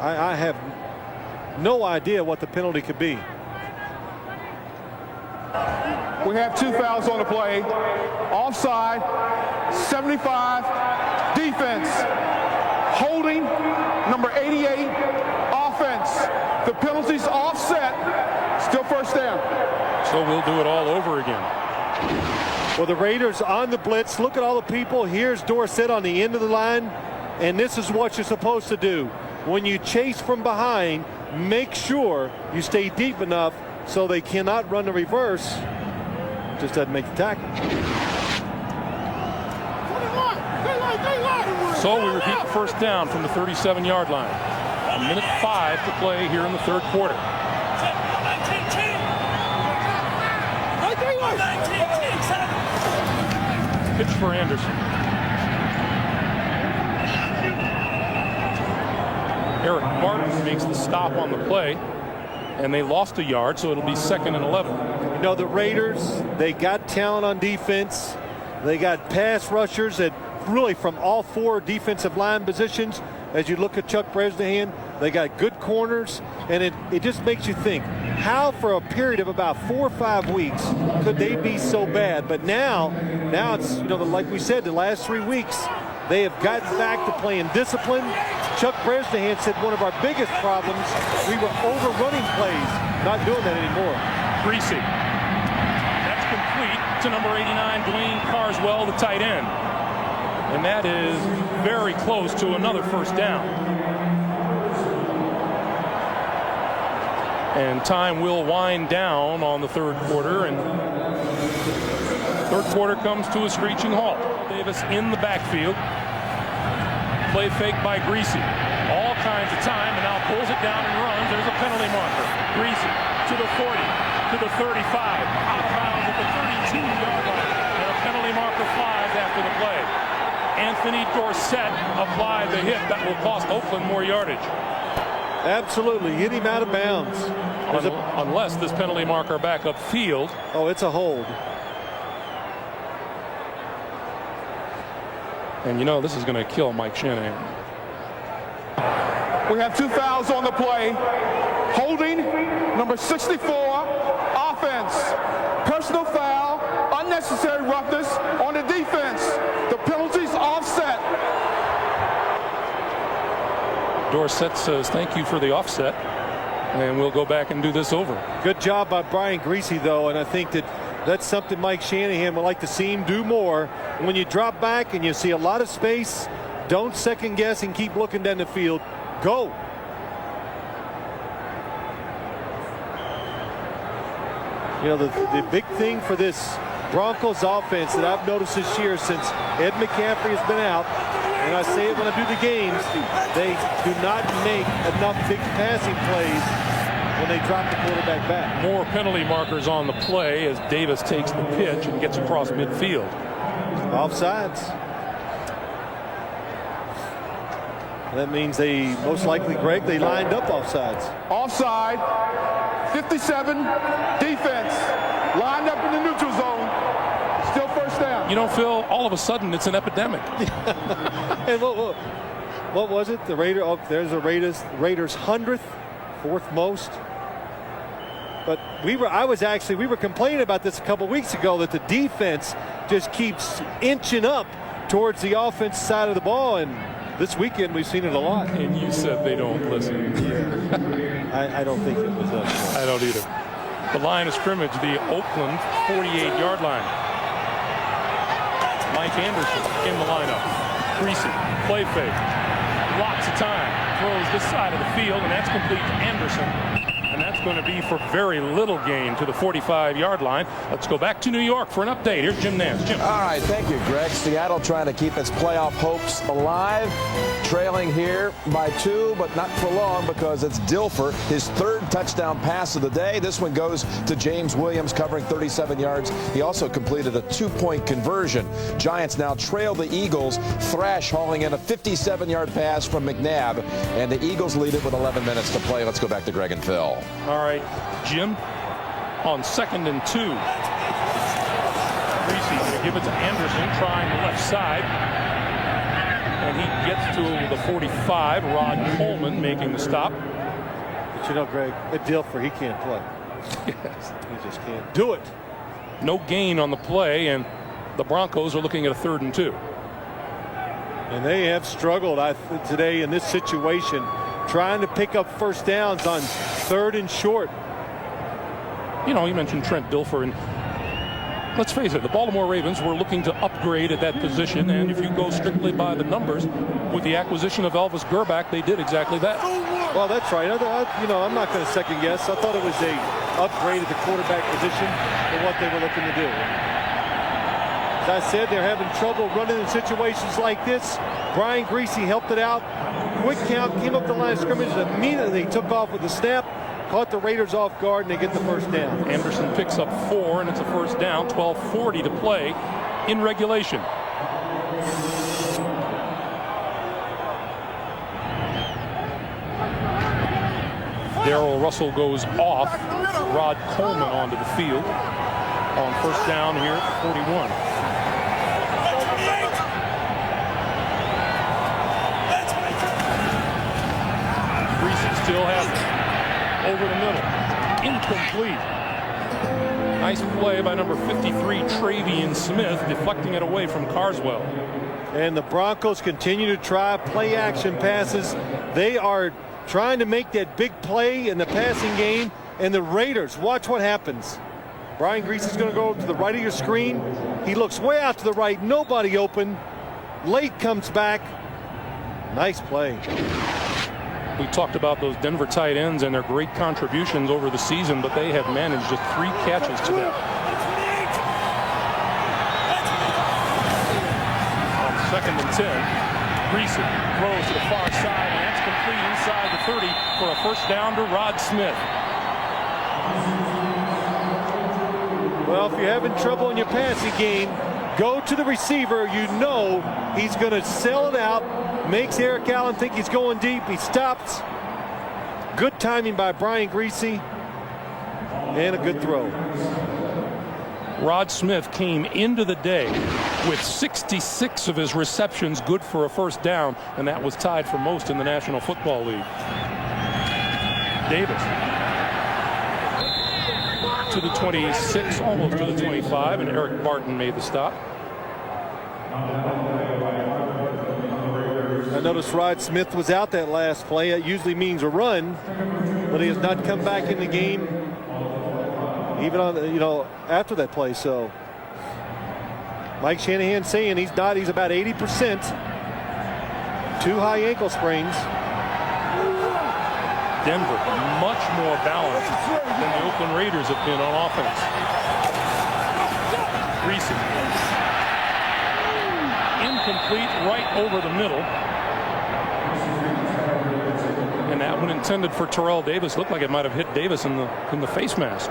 I have no idea what the penalty could be. We have 2 fouls on the play. Offside, 75, defense. Holding, number 88, offense. The penalty's offset, still 1st down. So we'll do it all over again. Well, the Raiders on the blitz. Look at all the people. Here's Dorsett on the end of the line, and this is what you're supposed to do. When you chase from behind, make sure you stay deep enough so they cannot run the reverse. Just doesn't make the tackle. So we repeat the 1st down from the 37-yard line. 1:05 to play here in the 3rd quarter. Pitch for Anderson. Eric Barton makes the stop on the play, and they lost a yard, so it'll be 2nd and 11. You know, the Raiders, they got talent on defense. They got pass rushers that really from all 4 defensive line positions. As you look at Chuck Bresnahan, they got good corners, and it just makes you think, how for a period of about 4 or 5 weeks could they be so bad? But now it's, you know, like we said, the last 3 weeks, they have gotten back to playing discipline. Chuck Bresnahan said one of our biggest problems, we were overrunning plays. Not doing that anymore. Greasy. That's complete to number 89, Dwayne Carswell, the tight end. And that is very close to another 1st down. And time will wind down on the 3rd quarter, and 3rd quarter comes to a screeching halt. Davis in the backfield. Play fake by Greasy. All kinds of time, and now pulls it down and runs. There's a penalty marker. Greasy to the 40, to the 35, out of bounds at the 32-yard line. And a penalty marker flies after the play. Anthony Dorsett applied the hit that will cost Oakland more yardage. Absolutely, hit him out of bounds. Unless this penalty marker back upfield. Oh, it's a hold. And you know this is going to kill Mike Shanahan. We have 2 fouls on the play. Holding, number 64, offense. Personal foul, unnecessary roughness on the defense. The penalty's offset. Dorsett says thank you for the offset, and we'll go back and do this over. Good job by Brian Greasy, though, and I think that's something Mike Shanahan would like to see him do more. When you drop back and you see a lot of space, don't second guess and keep looking down the field. Go. You know, the big thing for this Broncos offense that I've noticed this year since Ed McCaffrey has been out, and I say it when I do the games, they do not make enough big passing plays when they drop the quarterback back. More penalty markers on the play as Davis takes the pitch and gets across midfield. Offsides. That means they most likely, Greg, they lined up offsides. Offside, 57, defense, lined up in the neutral zone, still 1st down. You know, Phil, all of a sudden it's an epidemic. And what was it? The Raiders. Oh, there's the Raiders 100th, fourth most. But we were complaining about this a couple weeks ago, that the defense just keeps inching up towards the offense side of the ball, and this weekend we've seen it a lot. And you said they don't listen. I don't think it was us. I don't either. The line of scrimmage, the Oakland 48-yard line. Mike Anderson in the lineup. Greasy, play fake. Lots of time. Throws this side of the field, and that's complete to Anderson. And that's going to be for very little gain to the 45-yard line. Let's go back to New York for an update. Here's Jim Nance. Jim. All right, thank you, Greg. Seattle trying to keep its playoff hopes alive. Trailing here by 2, but not for long, because it's Dilfer, his third touchdown pass of the day. This one goes to James Williams, covering 37 yards. He also completed a 2-point conversion. Giants now trail the Eagles. Thrash hauling in a 57-yard pass from McNabb, and the Eagles lead it with 11 minutes to play. Let's go back to Greg and Phil. All right, Jim, on 2nd and 2. Greasy going to give it to Anderson, trying the left side. And he gets to the 45. Rod Coleman making the stop. But you know, Greg, at Dilfer, he can't play. Yes. He just can't do it. No gain on the play, and the Broncos are looking at a 3rd and 2. And they have struggled today in this situation, trying to pick up first downs on 3rd and short. You know, you mentioned Trent Dilfer, and let's face it, the Baltimore Ravens were looking to upgrade at that position, and if you go strictly by the numbers, with the acquisition of Elvis Gerback, they did exactly that. Well, that's right. I'm not going to second guess. I thought it was a upgrade at the quarterback position for what they were looking to do. As I said, they're having trouble running in situations like this. Brian Greasy helped it out. Quick count, came up the line of scrimmage, and immediately took off with the snap, caught the Raiders off guard, and they get the first down. Anderson picks up 4, and it's a first down. 12:40 to play in regulation. Darrell Russell goes off. Rod Coleman onto the field on first down here at 41. Greasy still has it. Over the middle. Incomplete. Nice play by number 53, Travian Smith, deflecting it away from Carswell. And the Broncos continue to try play action passes. They are trying to make that big play in the passing game. And the Raiders, watch what happens. Brian Greasy is going to go to the right of your screen. He looks way out to the right. Nobody open. Late comes back. Nice play. We talked about those Denver tight ends and their great contributions over the season, but they have managed just 3 catches today. On 2nd and 10, Greasy throws to the far side, and that's complete inside the 30 for a first down to Rod Smith. Well, if you're having trouble in your passing game, go to the receiver. You know he's going to sell it out. Makes Eric Allen think he's going deep. He stops. Good timing by Brian Greasy. And a good throw. Rod Smith came into the day with 66 of his receptions good for a first down, and that was tied for most in the National Football League. Davis to the 26, almost to the 25, and Eric Barton made the stop. I noticed Rod Smith was out that last play. That usually means a run, but he has not come back in the game, even on after that play. So Mike Shanahan saying he's about 80%. 2 high ankle sprains. Denver much more balanced than the Oakland Raiders have been on offense. Greasy. Incomplete, right over the middle. And that one intended for Terrell Davis. Looked like it might have hit Davis in the face mask.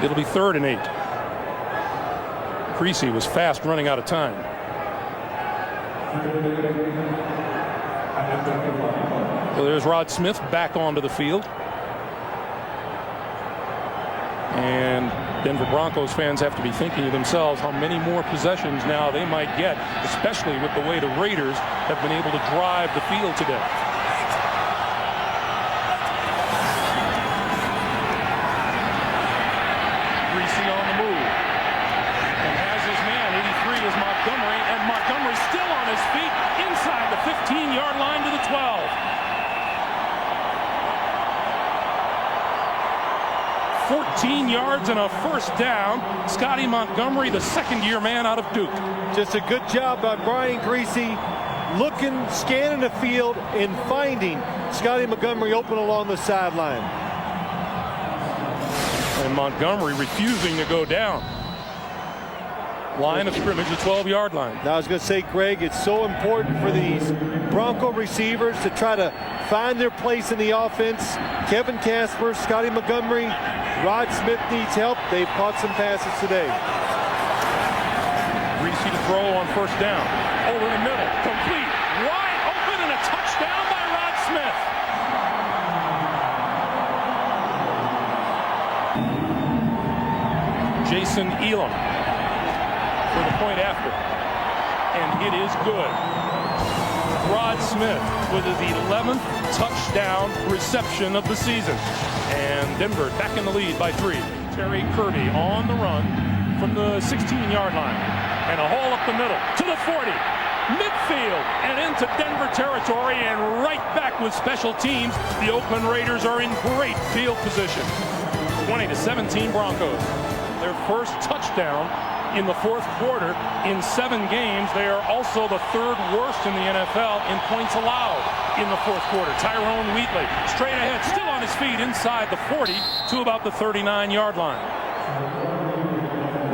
It'll be 3rd and 8. Greasy was fast running out of time. So there's Rod Smith back onto the field. And Denver Broncos fans have to be thinking to themselves how many more possessions now they might get, especially with the way the Raiders have been able to drive the field today. Greasy on the move. And has his man, 83 is Montgomery, and Montgomery still on his feet inside the 15-yard line to the 12. 14 yards and a first down. Scotty Montgomery, the second-year man out of Duke. Just a good job by Brian Greasy, looking, scanning the field, and finding Scotty Montgomery open along the sideline. And Montgomery refusing to go down. Line of scrimmage, the 12-yard line. Now I was going to say, Greg, it's so important for these Bronco receivers to try to find their place in the offense. Kevin Casper, Scotty Montgomery, Rod Smith needs help. They've caught some passes today. Greasy to throw on first down. Over the middle, complete, wide open, and a touchdown by Rod Smith. Jason Elam for the point after, and it is good. Rod Smith with his 11th touchdown reception of the season, and Denver back in the lead by 3. Terry Kirby on the run from the 16-yard line, and a hole up the middle to the 40, midfield, and into Denver territory, and right back with special teams. The Oakland Raiders are in great field position. 20-17 Broncos. Their first touchdown in the fourth quarter in 7 games. They are also the 3rd worst in the NFL in points allowed in the fourth quarter. Tyrone Wheatley straight ahead, still on his feet inside the 40 to about the 39-yard line.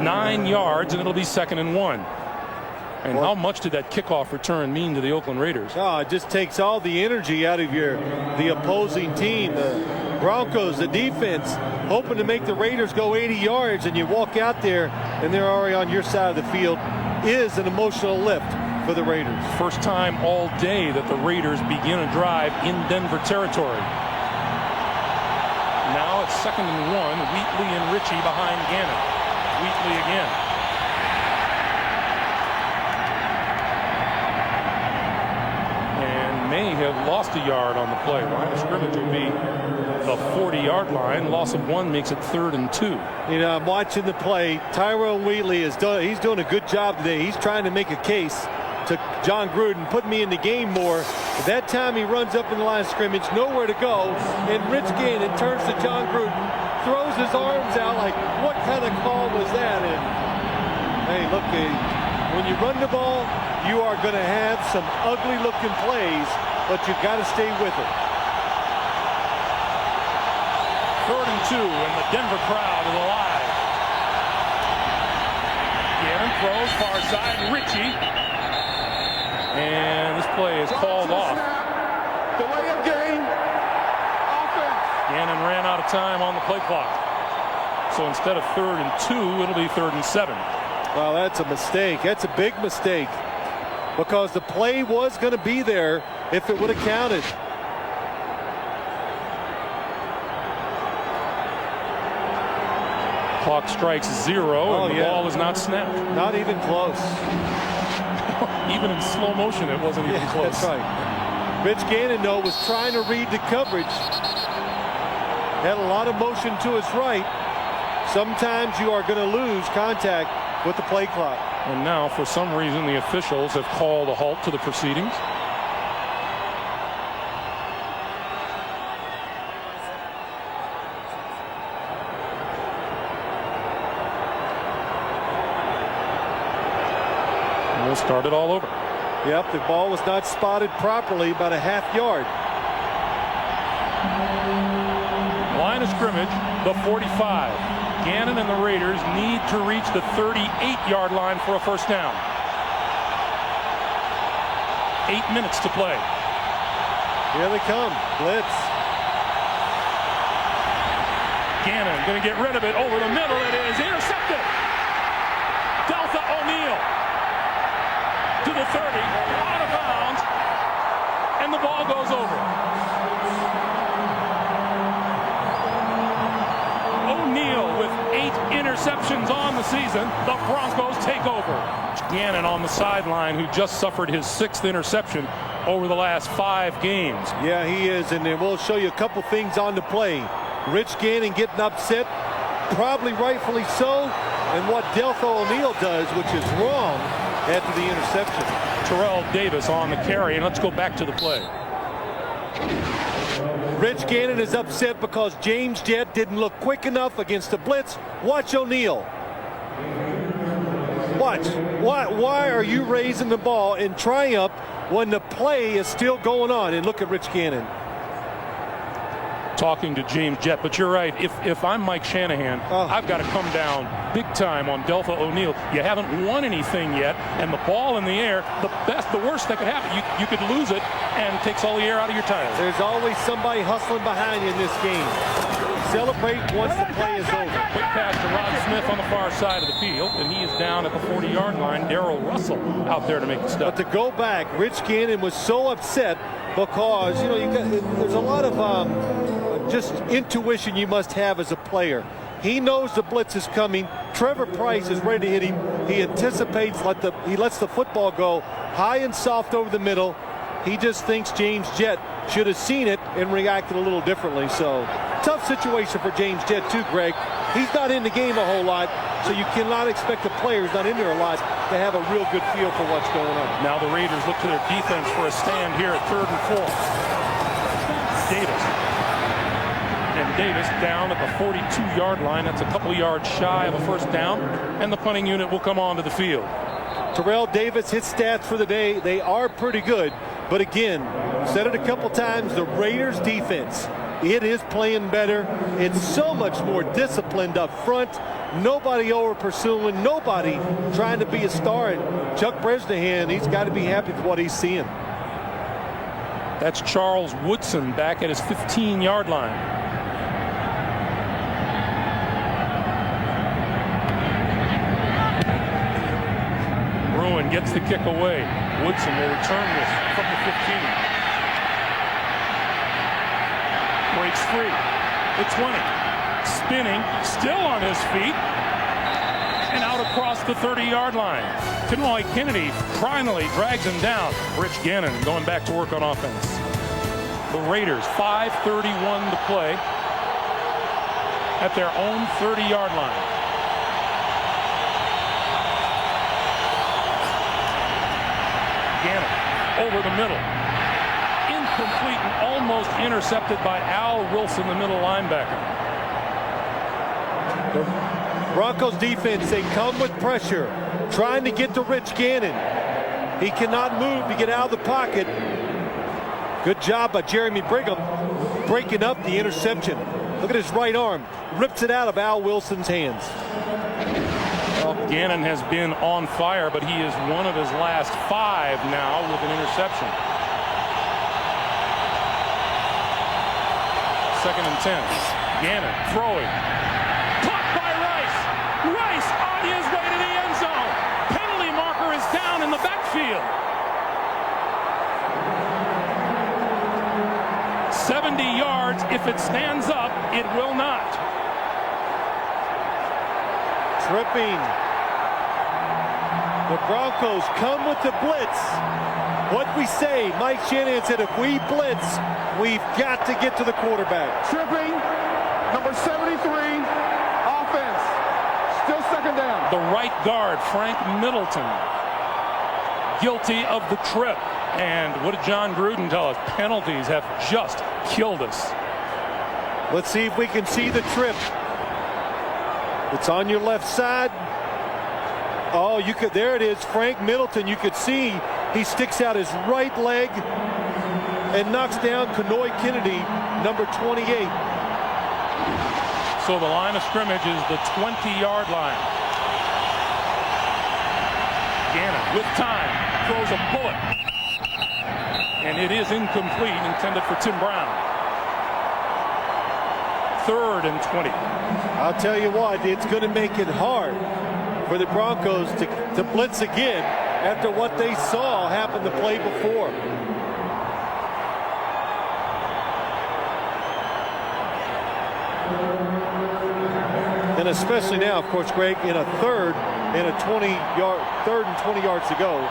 9 yards, and it'll be 2nd and 1. And how much did that kickoff return mean to the Oakland Raiders? Oh, it just takes all the energy out of the opposing team. The Broncos, the defense, hoping to make the Raiders go 80 yards, and you walk out there and they're already on your side of the field, is an emotional lift for the Raiders. First time all day that the Raiders begin a drive in Denver territory. Now it's 2nd and 1. Wheatley and Ritchie behind Gannon. Wheatley again. May have lost a yard on the play. Line of scrimmage will be the 40-yard line. Loss of 1 makes it 3rd and 2. You know, I'm watching the play. Tyrone Wheatley he's doing a good job today. He's trying to make a case to John Gruden, put me in the game more. At that time he runs up in the line of scrimmage, nowhere to go, and Rich Gannon turns to John Gruden, throws his arms out like, what kind of call was that? And hey, look, when you run the ball, you are going to have some ugly-looking plays, but you've got to stay with it. 3rd and 2, and the Denver crowd is alive. Gannon throws far side, Ritchie, and this play is called off. Delay of game. Offense. Gannon ran out of time on the play clock. So instead of 3rd and 2, it'll be 3rd and 7. Well, that's a mistake. That's a big mistake, because the play was going to be there if it would have counted. Clock strikes 0, and the ball is not snapped. Not even close. Even in slow motion, it wasn't even close. That's right. Rich Gannon, though, was trying to read the coverage. Had a lot of motion to his right. Sometimes you are going to lose contact with the play clock. And now, for some reason, the officials have called a halt to the proceedings. And we'll start it all over. Yep, the ball was not spotted properly, about a half yard. Line of scrimmage, the 45. Gannon and the Raiders need to reach the 38-yard line for a first down. 8 minutes to play. Here they come. Blitz. Gannon going to get rid of it over the middle. It is intercepted. Delta O'Neal to the 30, out of bounds, and the ball goes over. O'Neal with 8 interceptions interceptions on the season. The Broncos take over. Gannon on the sideline, who just suffered his 6th interception over the last 5 games. Yeah, he is, and then we'll show you a couple things on the play. Rich Gannon getting upset, probably rightfully so, and what Deltha O'Neal does, which is wrong, after the interception. Terrell Davis on the carry, and let's go back to the play. Rich Gannon is upset because James Jett didn't look quick enough against the blitz. Watch O'Neal. Watch. Why are you raising the ball in triumph when the play is still going on? And look at Rich Gannon. Talking to James Jett, but you're right. If I'm Mike Shanahan, I've got to come down big time on Deltha O'Neal. You haven't won anything yet, and the ball in the air, the worst that could happen, you could lose it, and it takes all the air out of your tires. There's always somebody hustling behind you in this game. Celebrate once the play is over. Quick pass to Rod Smith on the far side of the field, and he is down at the 40-yard line. Darrell Russell out there to make the stop. But to go back, Rich Gannon was so upset because, you know, there's a lot of just intuition you must have as a player. He knows the blitz is coming. Trevor Price is ready to hit him. He anticipates, he lets the football go high and soft over the middle. He just thinks James Jett should have seen it and reacted a little differently. So tough situation for James Jett too, Greg. He's not in the game a whole lot, so you cannot expect the players not in there a lot to have a real good feel for what's going on. Now the Raiders look to their defense for a stand here at 3rd and 4. Davis. And Davis down at the 42-yard line. That's a couple yards shy of a first down, and the punting unit will come onto the field. Terrell Davis, his stats for the day, they are pretty good. But again, said it a couple times, the Raiders defense, it is playing better. It's so much more disciplined up front. Nobody over pursuing, nobody trying to be a star. And Chuck Bresnahan, he's got to be happy with what he's seeing. That's Charles Woodson back at his 15-yard line. Gets the kick away. Woodson will return this from the 15. Breaks free. The 20. Spinning, still on his feet, and out across the 30-yard line. Kenway Kennedy finally drags him down. Rich Gannon going back to work on offense. The Raiders, 5:31 to play at their own 30-yard line. Gannon over the middle. Incomplete and almost intercepted by Al Wilson, the middle linebacker. The Broncos defense, they come with pressure, trying to get to Rich Gannon. He cannot move to get out of the pocket. Good job by Jeremy Brigham breaking up the interception. Look at his right arm. Rips it out of Al Wilson's hands. Well, Gannon has been on fire, but he is one of his last 5 now with an interception. 2nd and 10. Gannon throwing. Caught by Rice. Rice on his way to the end zone. Penalty marker is down in the backfield. 70 yards. If it stands up, it will not. Tripping. The Broncos come with the blitz. What we say, Mike Shanahan said, if we blitz, we've got to get to the quarterback. Tripping, number 73, offense. Still 2nd down. The right guard, Frank Middleton, guilty of the trip. And what did John Gruden tell us? Penalties have just killed us. Let's see if we can see the trip. It's on your left side. Oh, you could, there it is, Frank Middleton. You could see he sticks out his right leg and knocks down Kenway Kennedy, number 28. So the line of scrimmage is the 20-yard line. Gannon with time throws a bullet. And it is incomplete, intended for Tim Brown. 3rd and 20. I'll tell you what, it's going to make it hard for the Broncos to blitz again after what they saw happen the play before. And And especially now, of course, Greg, in a third and 20 yards to go.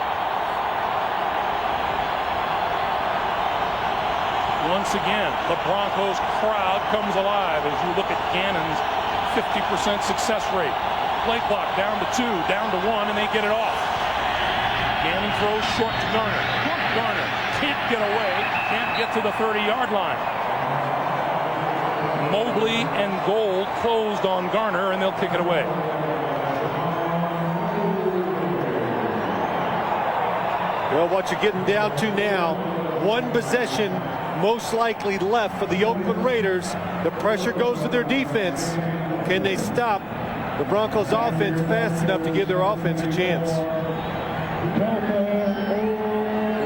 Once again, the Broncos crowd comes alive as you look at Gannon's 50% success rate. Play clock down to 2, down to 1, and they get it off. Gannon throws short to Garner. Garner can't get away, can't get to the 30-yard line. Mobley and Gold closed on Garner, and they'll kick it away. Well, what you're getting down to now, one possession most likely left for the Oakland Raiders. The pressure goes to their defense. Can they stop the Broncos offense fast enough to give their offense a chance?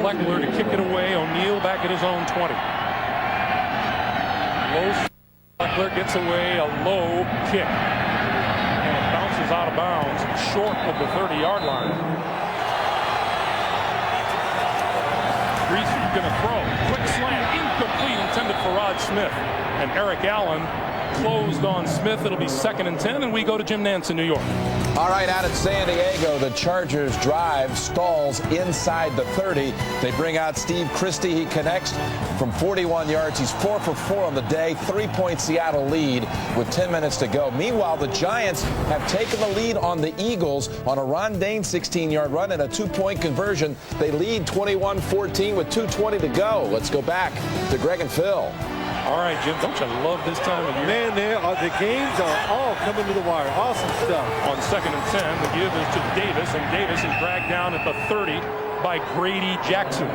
Leckler to kick it away. O'Neal back at his own 20. Leckler gets away a low kick. And it bounces out of bounds short of the 30-yard line. Reese going to throw. Quick slant. Incomplete. Intended for Rod Smith. And Eric Allen closed on Smith. It'll be 2nd and 10, and we go to Jim Nantz in New York. All right, out at San Diego, the Chargers drive stalls inside the 30. They bring out Steve Christie. He connects from 41 yards. He's 4 for 4 on the day. 3-point Seattle lead with 10 minutes to go. Meanwhile, the Giants have taken the lead on the Eagles on a Ron Dayne 16-yard run and a 2-point conversion. They lead 21-14 with 2:20 to go. Let's go back to Greg and Phil. All right, Jim, don't you love this time of year? Man, the games are all coming to the wire. Awesome stuff. On 2nd and 10, the give is to Davis, and Davis is dragged down at the 30 by Grady Jackson.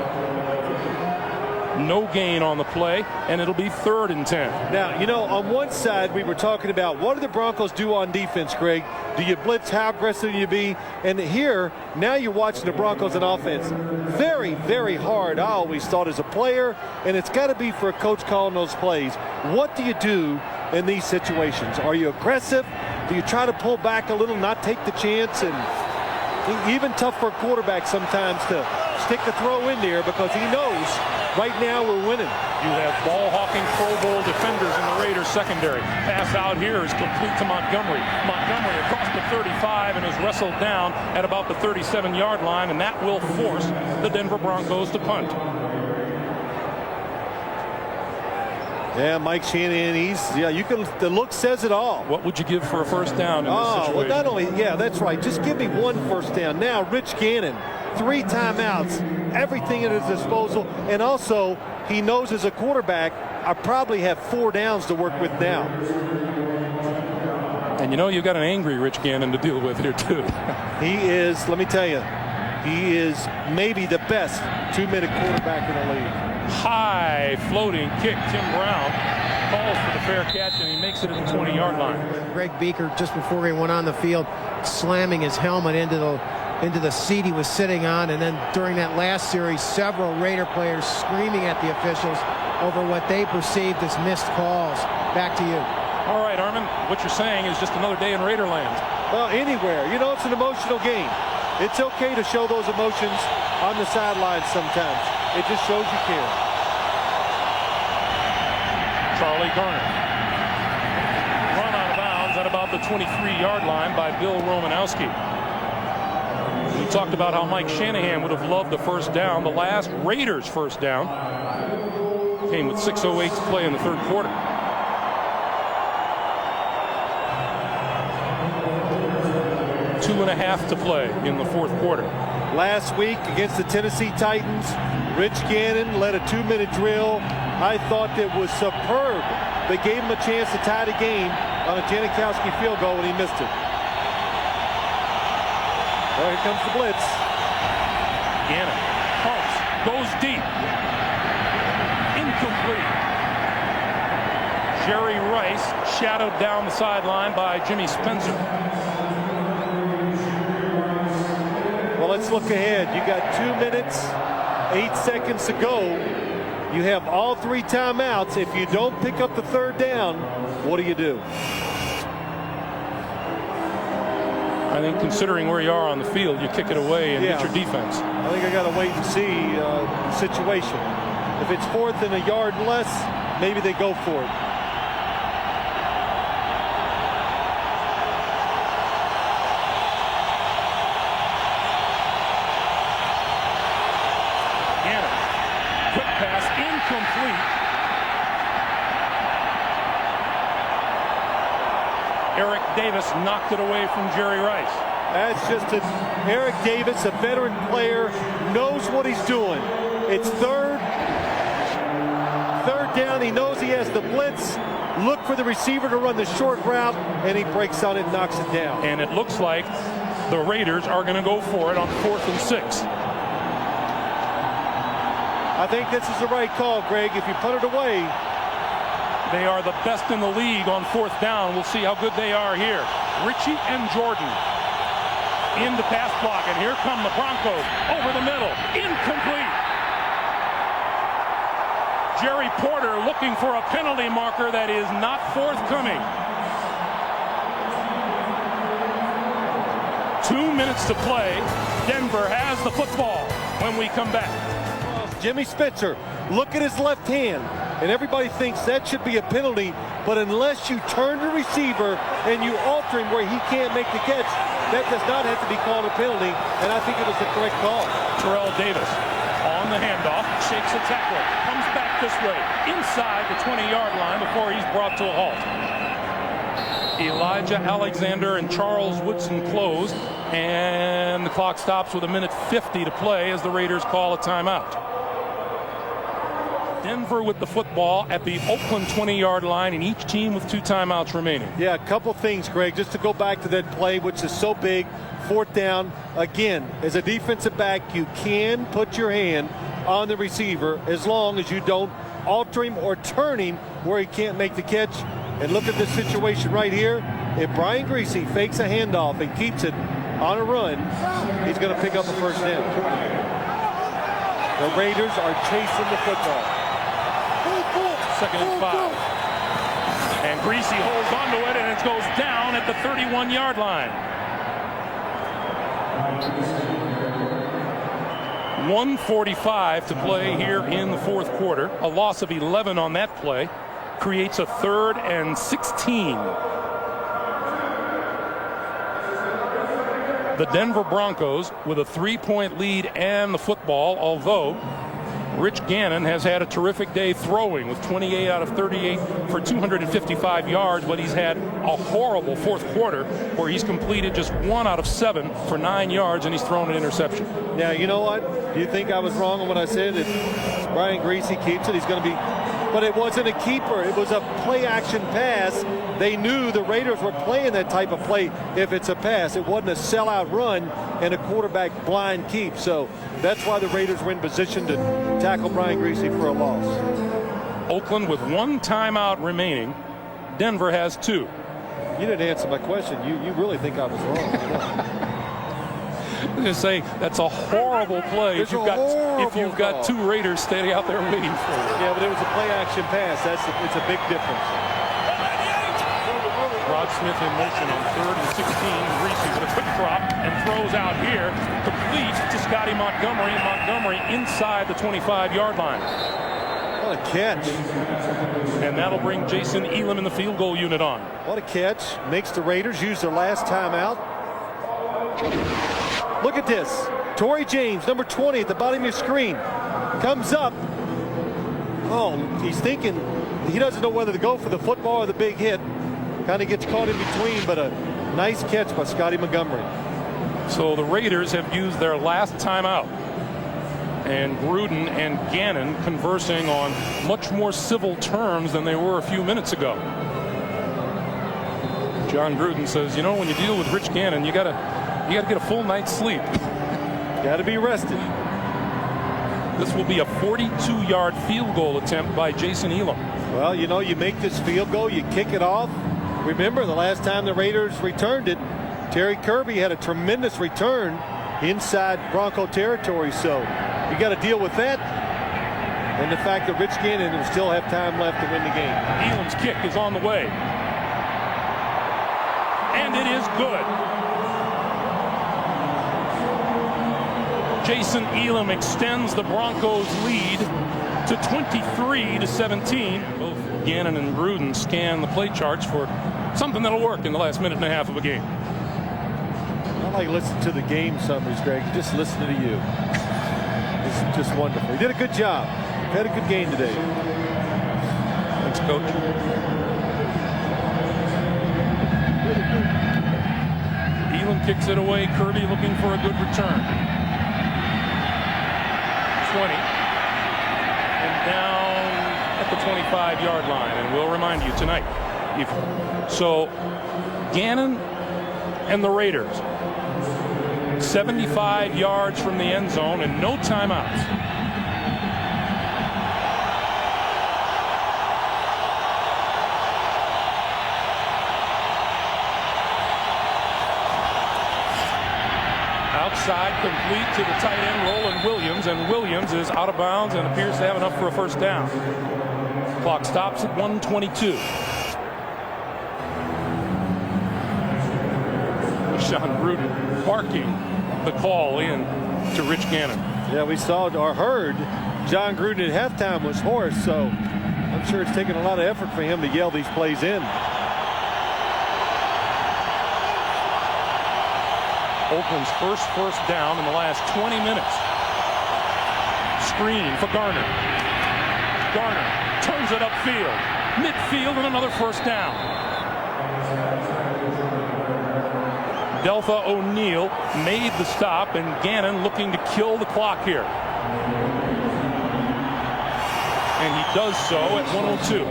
No gain on the play, and it'll be 3rd and 10. Now, you know, on one side, we were talking about what do the Broncos do on defense, Greg? Do you blitz? How aggressive do you be? And here, now you're watching the Broncos on offense. Very, very hard, I always thought, as a player, and it's got to be for a coach calling those plays. What do you do in these situations? Are you aggressive? Do you try to pull back a little, not take the chance? And even tough for a quarterback sometimes to stick the throw in there because he knows right now we're winning. You have ball-hawking Pro Bowl defenders in the Raiders secondary. Pass out here is complete to Montgomery. Montgomery across the 35 and is wrestled down at about the 37-yard line, and that will force the Denver Broncos to punt. Yeah, Mike Shanahan, the look says it all. What would you give for a first down in this situation? Well, not only, yeah, that's right. Just give me one first down. Now, Rich Gannon, 3 timeouts, everything at his disposal, and also he knows as a quarterback, I probably have 4 downs to work with now. And you know you've got an angry Rich Gannon to deal with here too. He is, let me tell you, he is maybe the best 2-minute quarterback in the league. High floating kick. Tim Brown calls for the fair catch, and he makes it at the 20-yard line. Greg Beaker, just before he went on the field, slamming his helmet into the seat he was sitting on, and then during that last series, several Raider players screaming at the officials over what they perceived as missed calls. Back to you. All right, Armin, what you're saying is just another day in Raiderland. Well, anywhere. You know, it's an emotional game. It's okay to show those emotions on the sidelines sometimes. It just shows you care. Charlie Garner. Run out of bounds at about the 23-yard line by Bill Romanowski. We talked about how Mike Shanahan would have loved the first down. The last Raiders first down came with 6:08 to play in the 3rd quarter. Two and a half to play in the 4th quarter. Last week against the Tennessee Titans, Rich Gannon led a 2-minute drill. I thought it was superb. They gave him a chance to tie the game on a Janikowski field goal, and he missed it. Well, here comes the blitz. Gannon pumps, goes deep. Incomplete. Jerry Rice shadowed down the sideline by Jimmy Spencer. Well, let's look ahead. You got 2 minutes, 8 seconds to go. You have all 3 timeouts. If you don't pick up the 3rd down, what do you do? I think considering where you are on the field, you kick it away and get your defense. I think I got to wait and see the situation. If it's 4th and a yard less, maybe they go for it. quick pass, incomplete. Eric Davis knocked it away from Jerry Rice. That's just Eric Davis, a veteran player, knows what he's doing. It's third down. He knows he has the blitz. Look for the receiver to run the short route, and he breaks on it and knocks it down. And it looks like the Raiders are going to go for it on 4th and 6. I think this is the right call, Greg. If you put it away, they are the best in the league on 4th down. We'll see how good they are here. Ritchie and Jordan in the pass block, and here come the Broncos over the middle. Incomplete. Jerry Porter looking for a penalty marker that is not forthcoming. 2 minutes to play. Denver has the football when we come back. Jimmy Spitzer, look at his left hand. And everybody thinks that should be a penalty, but unless you turn the receiver and you alter him where he can't make the catch, that does not have to be called a penalty, and I think it was the correct call. Terrell Davis on the handoff, shakes a tackler, comes back this way, inside the 20-yard line before he's brought to a halt. Elijah Alexander and Charles Woodson close, and the clock stops with 1:50 to play as the Raiders call a timeout. Denver with the football at the Oakland 20-yard line, and each team with 2 timeouts remaining. Yeah, a couple things, Greg, just to go back to that play, which is so big. 4th down. Again, as a defensive back, you can put your hand on the receiver as long as you don't alter him or turn him where he can't make the catch. And look at this situation right here. If Brian Griese fakes a handoff and keeps it on a run, he's going to pick up a 1st down. The Raiders are chasing the football. 2nd and 5. And Griese holds onto it, and it goes down at the 31-yard line. 1:45 to play here in the 4th quarter. A loss of 11 on that play creates a 3rd and 16. The Denver Broncos with a 3-point lead and the football, although Rich Gannon has had a terrific day throwing with 28 out of 38 for 255 yards, but he's had a horrible 4th quarter where he's completed just 1 out of 7 for 9 yards, and he's thrown an interception. Now, you know what? Do you think I was wrong on what I said? If Brian Griese keeps it, he's going to be... But it wasn't a keeper. It was a play-action pass. They knew the Raiders were playing that type of play if it's a pass. It wasn't a sellout run and a quarterback blind keep. So that's why the Raiders were in position to tackle Brian Griese for a loss. Oakland with 1 timeout remaining. Denver has 2. You didn't answer my question. You really think I was wrong. I'm going to say that's a horrible play if you've got 2 Raiders standing out there waiting for you. Yeah, but it was a play-action pass. It's a big difference. Rod Smith in motion on 3rd and 16. Griese with a quick drop and throws out here, complete to Scotty Montgomery. Montgomery inside the 25-yard line. What a catch. And that'll bring Jason Elam in the field goal unit on. What a catch. Makes the Raiders use their last timeout. Look at this. Torrey James, number 20 at the bottom of your screen. Comes up. Oh, he's thinking he doesn't know whether to go for the football or the big hit. Kind of gets caught in between, but a nice catch by Scotty Montgomery. So the Raiders have used their last timeout. And Gruden and Gannon conversing on much more civil terms than they were a few minutes ago. John Gruden says, you know, when you deal with Rich Gannon, you gotta get a full night's sleep. Got to be rested. This will be a 42-yard field goal attempt by Jason Elam. Well, you know, you make this field goal, you kick it off. Remember, the last time the Raiders returned it, Terry Kirby had a tremendous return inside Bronco territory. So you got to deal with that. And the fact that Rich Gannon will still have time left to win the game. Elam's kick is on the way. And it is good. Jason Elam extends the Broncos lead to 23-17. Both Gannon and Gruden scan the play charts for something that'll work in the last minute and a half of a game. I like listening to the game summaries, Greg. Just listening to you. It's just wonderful. You did a good job. Had a good game today. Thanks, Coach. Elam kicks it away. Kirby looking for a good return. 20. And down at the 25-yard line. And we'll remind you tonight. So Gannon and the Raiders 75 yards from the end zone and no timeouts. Outside, complete to the tight end, Roland Williams, and Williams is out of bounds and appears to have enough for a first down. Clock stops at 1:22. Sean Gruden barking the call in to Rich Gannon. Yeah, we saw or heard John Gruden at halftime was hoarse, so I'm sure it's taken a lot of effort for him to yell these plays in. Oakland's first down in the last 20 minutes. Screen for Garner. Garner turns it upfield. Midfield and another first down. Deltha O'Neal made the stop, and Gannon looking to kill the clock here. And he does so at 1:02.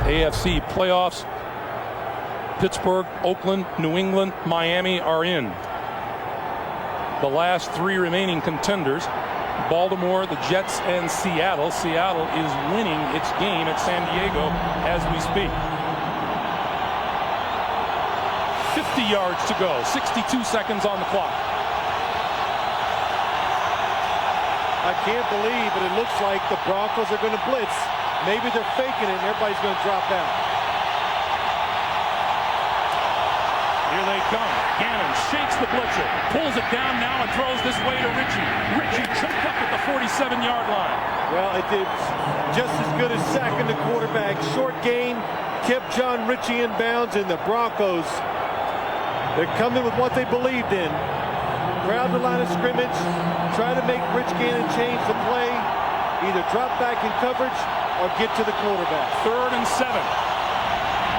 AFC playoffs. Pittsburgh, Oakland, New England, Miami are in. The last three remaining contenders, Baltimore, the Jets, and Seattle. Seattle is winning its game at San Diego as we speak. 50 yards to go, 62 seconds on the clock. I can't believe it. It looks like the Broncos are going to blitz. Maybe they're faking it and everybody's going to drop out. Here they come. Gannon shakes the blitzer, pulls it down now and throws this way to Ritchie. Ritchie choked up at the 47-yard line. Well, it did just as good as sacking the quarterback. Short gain kept John Ritchie in bounds, and the Broncos, they're coming with what they believed in. Crowd the line of scrimmage, try to make Rich Gannon change the play, either drop back in coverage or get to the quarterback. 3rd and 7.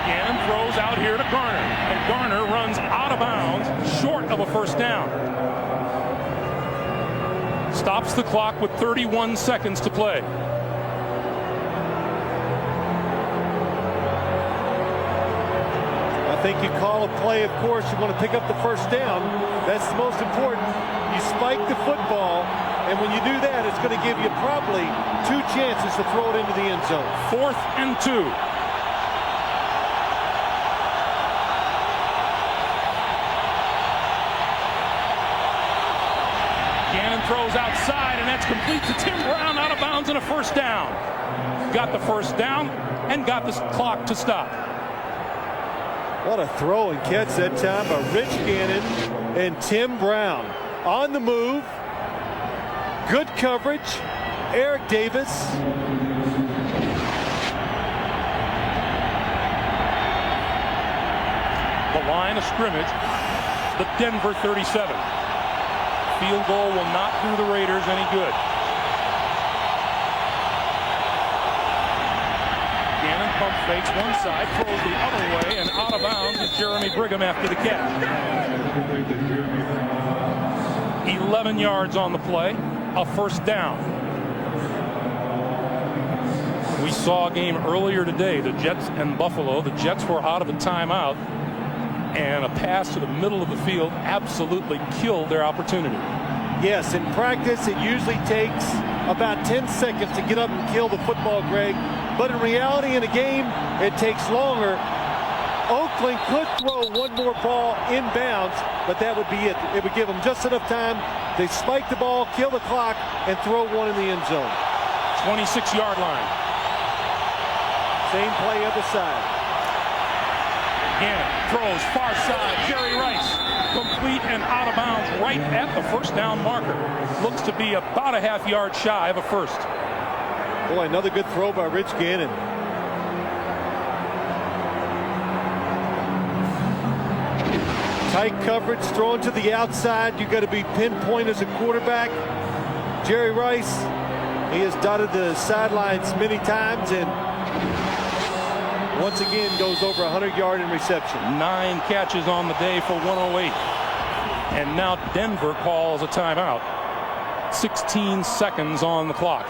Gannon throws out here to Garner, and Garner runs out of bounds, short of a first down. Stops the clock with 31 seconds to play. I think you call a play, of course, you want to pick up the first down. That's the most important. You spike the football, and when you do that, it's going to give you probably 2 chances to throw it into the end zone. 4th and 2. Gannon throws outside, and that's complete to Tim Brown, out of bounds, and a first down. Got the first down and got the clock to stop. What a throw and catch that time by Rich Gannon and Tim Brown. On the move. Good coverage. Eric Davis. The line of scrimmage, the Denver 37. Field goal will not do the Raiders any good. Gannon pump fakes one side, throws the other way, and out of bounds is Jeremy Brigham after the catch. 11 yards on the play, a first down. We saw a game earlier today, the Jets and Buffalo. The Jets were out of a timeout, and a pass to the middle of the field absolutely killed their opportunity. Yes, in practice it usually takes about 10 seconds to get up and kill the football, Greg. But in reality, in a game, it takes longer. Oakland could throw one more ball inbounds, but that would be it. It would give them just enough time. They spike the ball, kill the clock, and throw one in the end zone. 26-yard line. Same play other side. Gannon throws far side. Jerry Rice complete and out of bounds right at the first down marker. Looks to be about a half-yard shy of a first. Boy, another good throw by Rich Gannon. Tight coverage, throwing to the outside. You got to be pinpoint as a quarterback. Jerry Rice, he has dotted the sidelines many times and once again goes over 100 yards in reception. 9 catches on the day for 108. And now Denver calls a timeout. 16 seconds on the clock.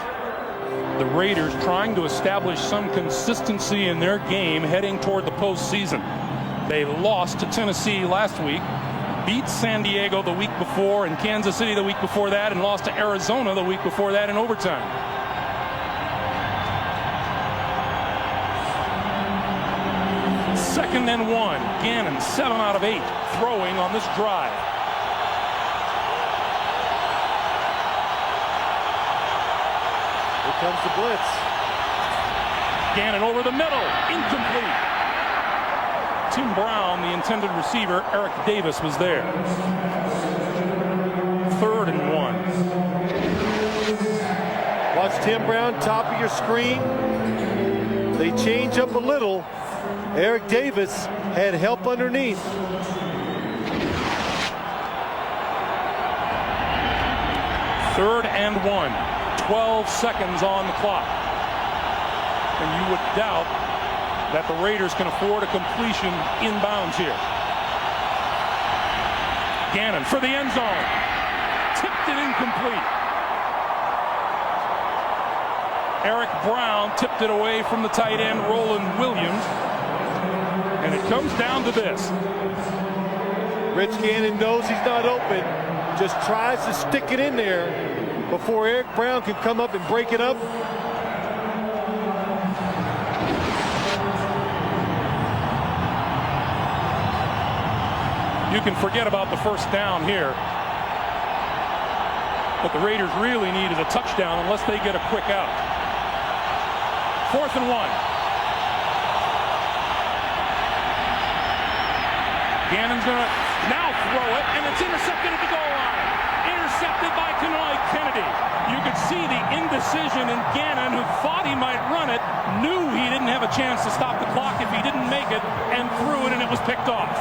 The Raiders trying to establish some consistency in their game heading toward the postseason. They lost to Tennessee last week, beat San Diego the week before and Kansas City the week before that, and lost to Arizona the week before that in overtime. Second and 1. Gannon 7 out of 8 throwing on this drive. Here comes the blitz. Gannon over the middle, incomplete. Tim Brown, the intended receiver. Eric Davis was there. 3rd and 1. Watch Tim Brown, top of your screen. They change up a little. Eric Davis had help underneath. Third and 1. 12 seconds on the clock. And you would doubt that the Raiders can afford a completion inbounds here. Gannon for the end zone. Tipped it incomplete. Eric Brown tipped it away from the tight end, Roland Williams. And it comes down to this. Rich Gannon knows he's not open. Just tries to stick it in there before Eric Brown can come up and break it up. You can forget about the first down here. What the Raiders really need is a touchdown unless they get a quick out. 4th and 1. Gannon's going to now throw it, and it's intercepted at the goal line. Intercepted by Kenoy Kennedy. You could see the indecision in Gannon, who thought he might run it, knew he didn't have a chance to stop the clock if he didn't make it, and threw it, and it was picked off.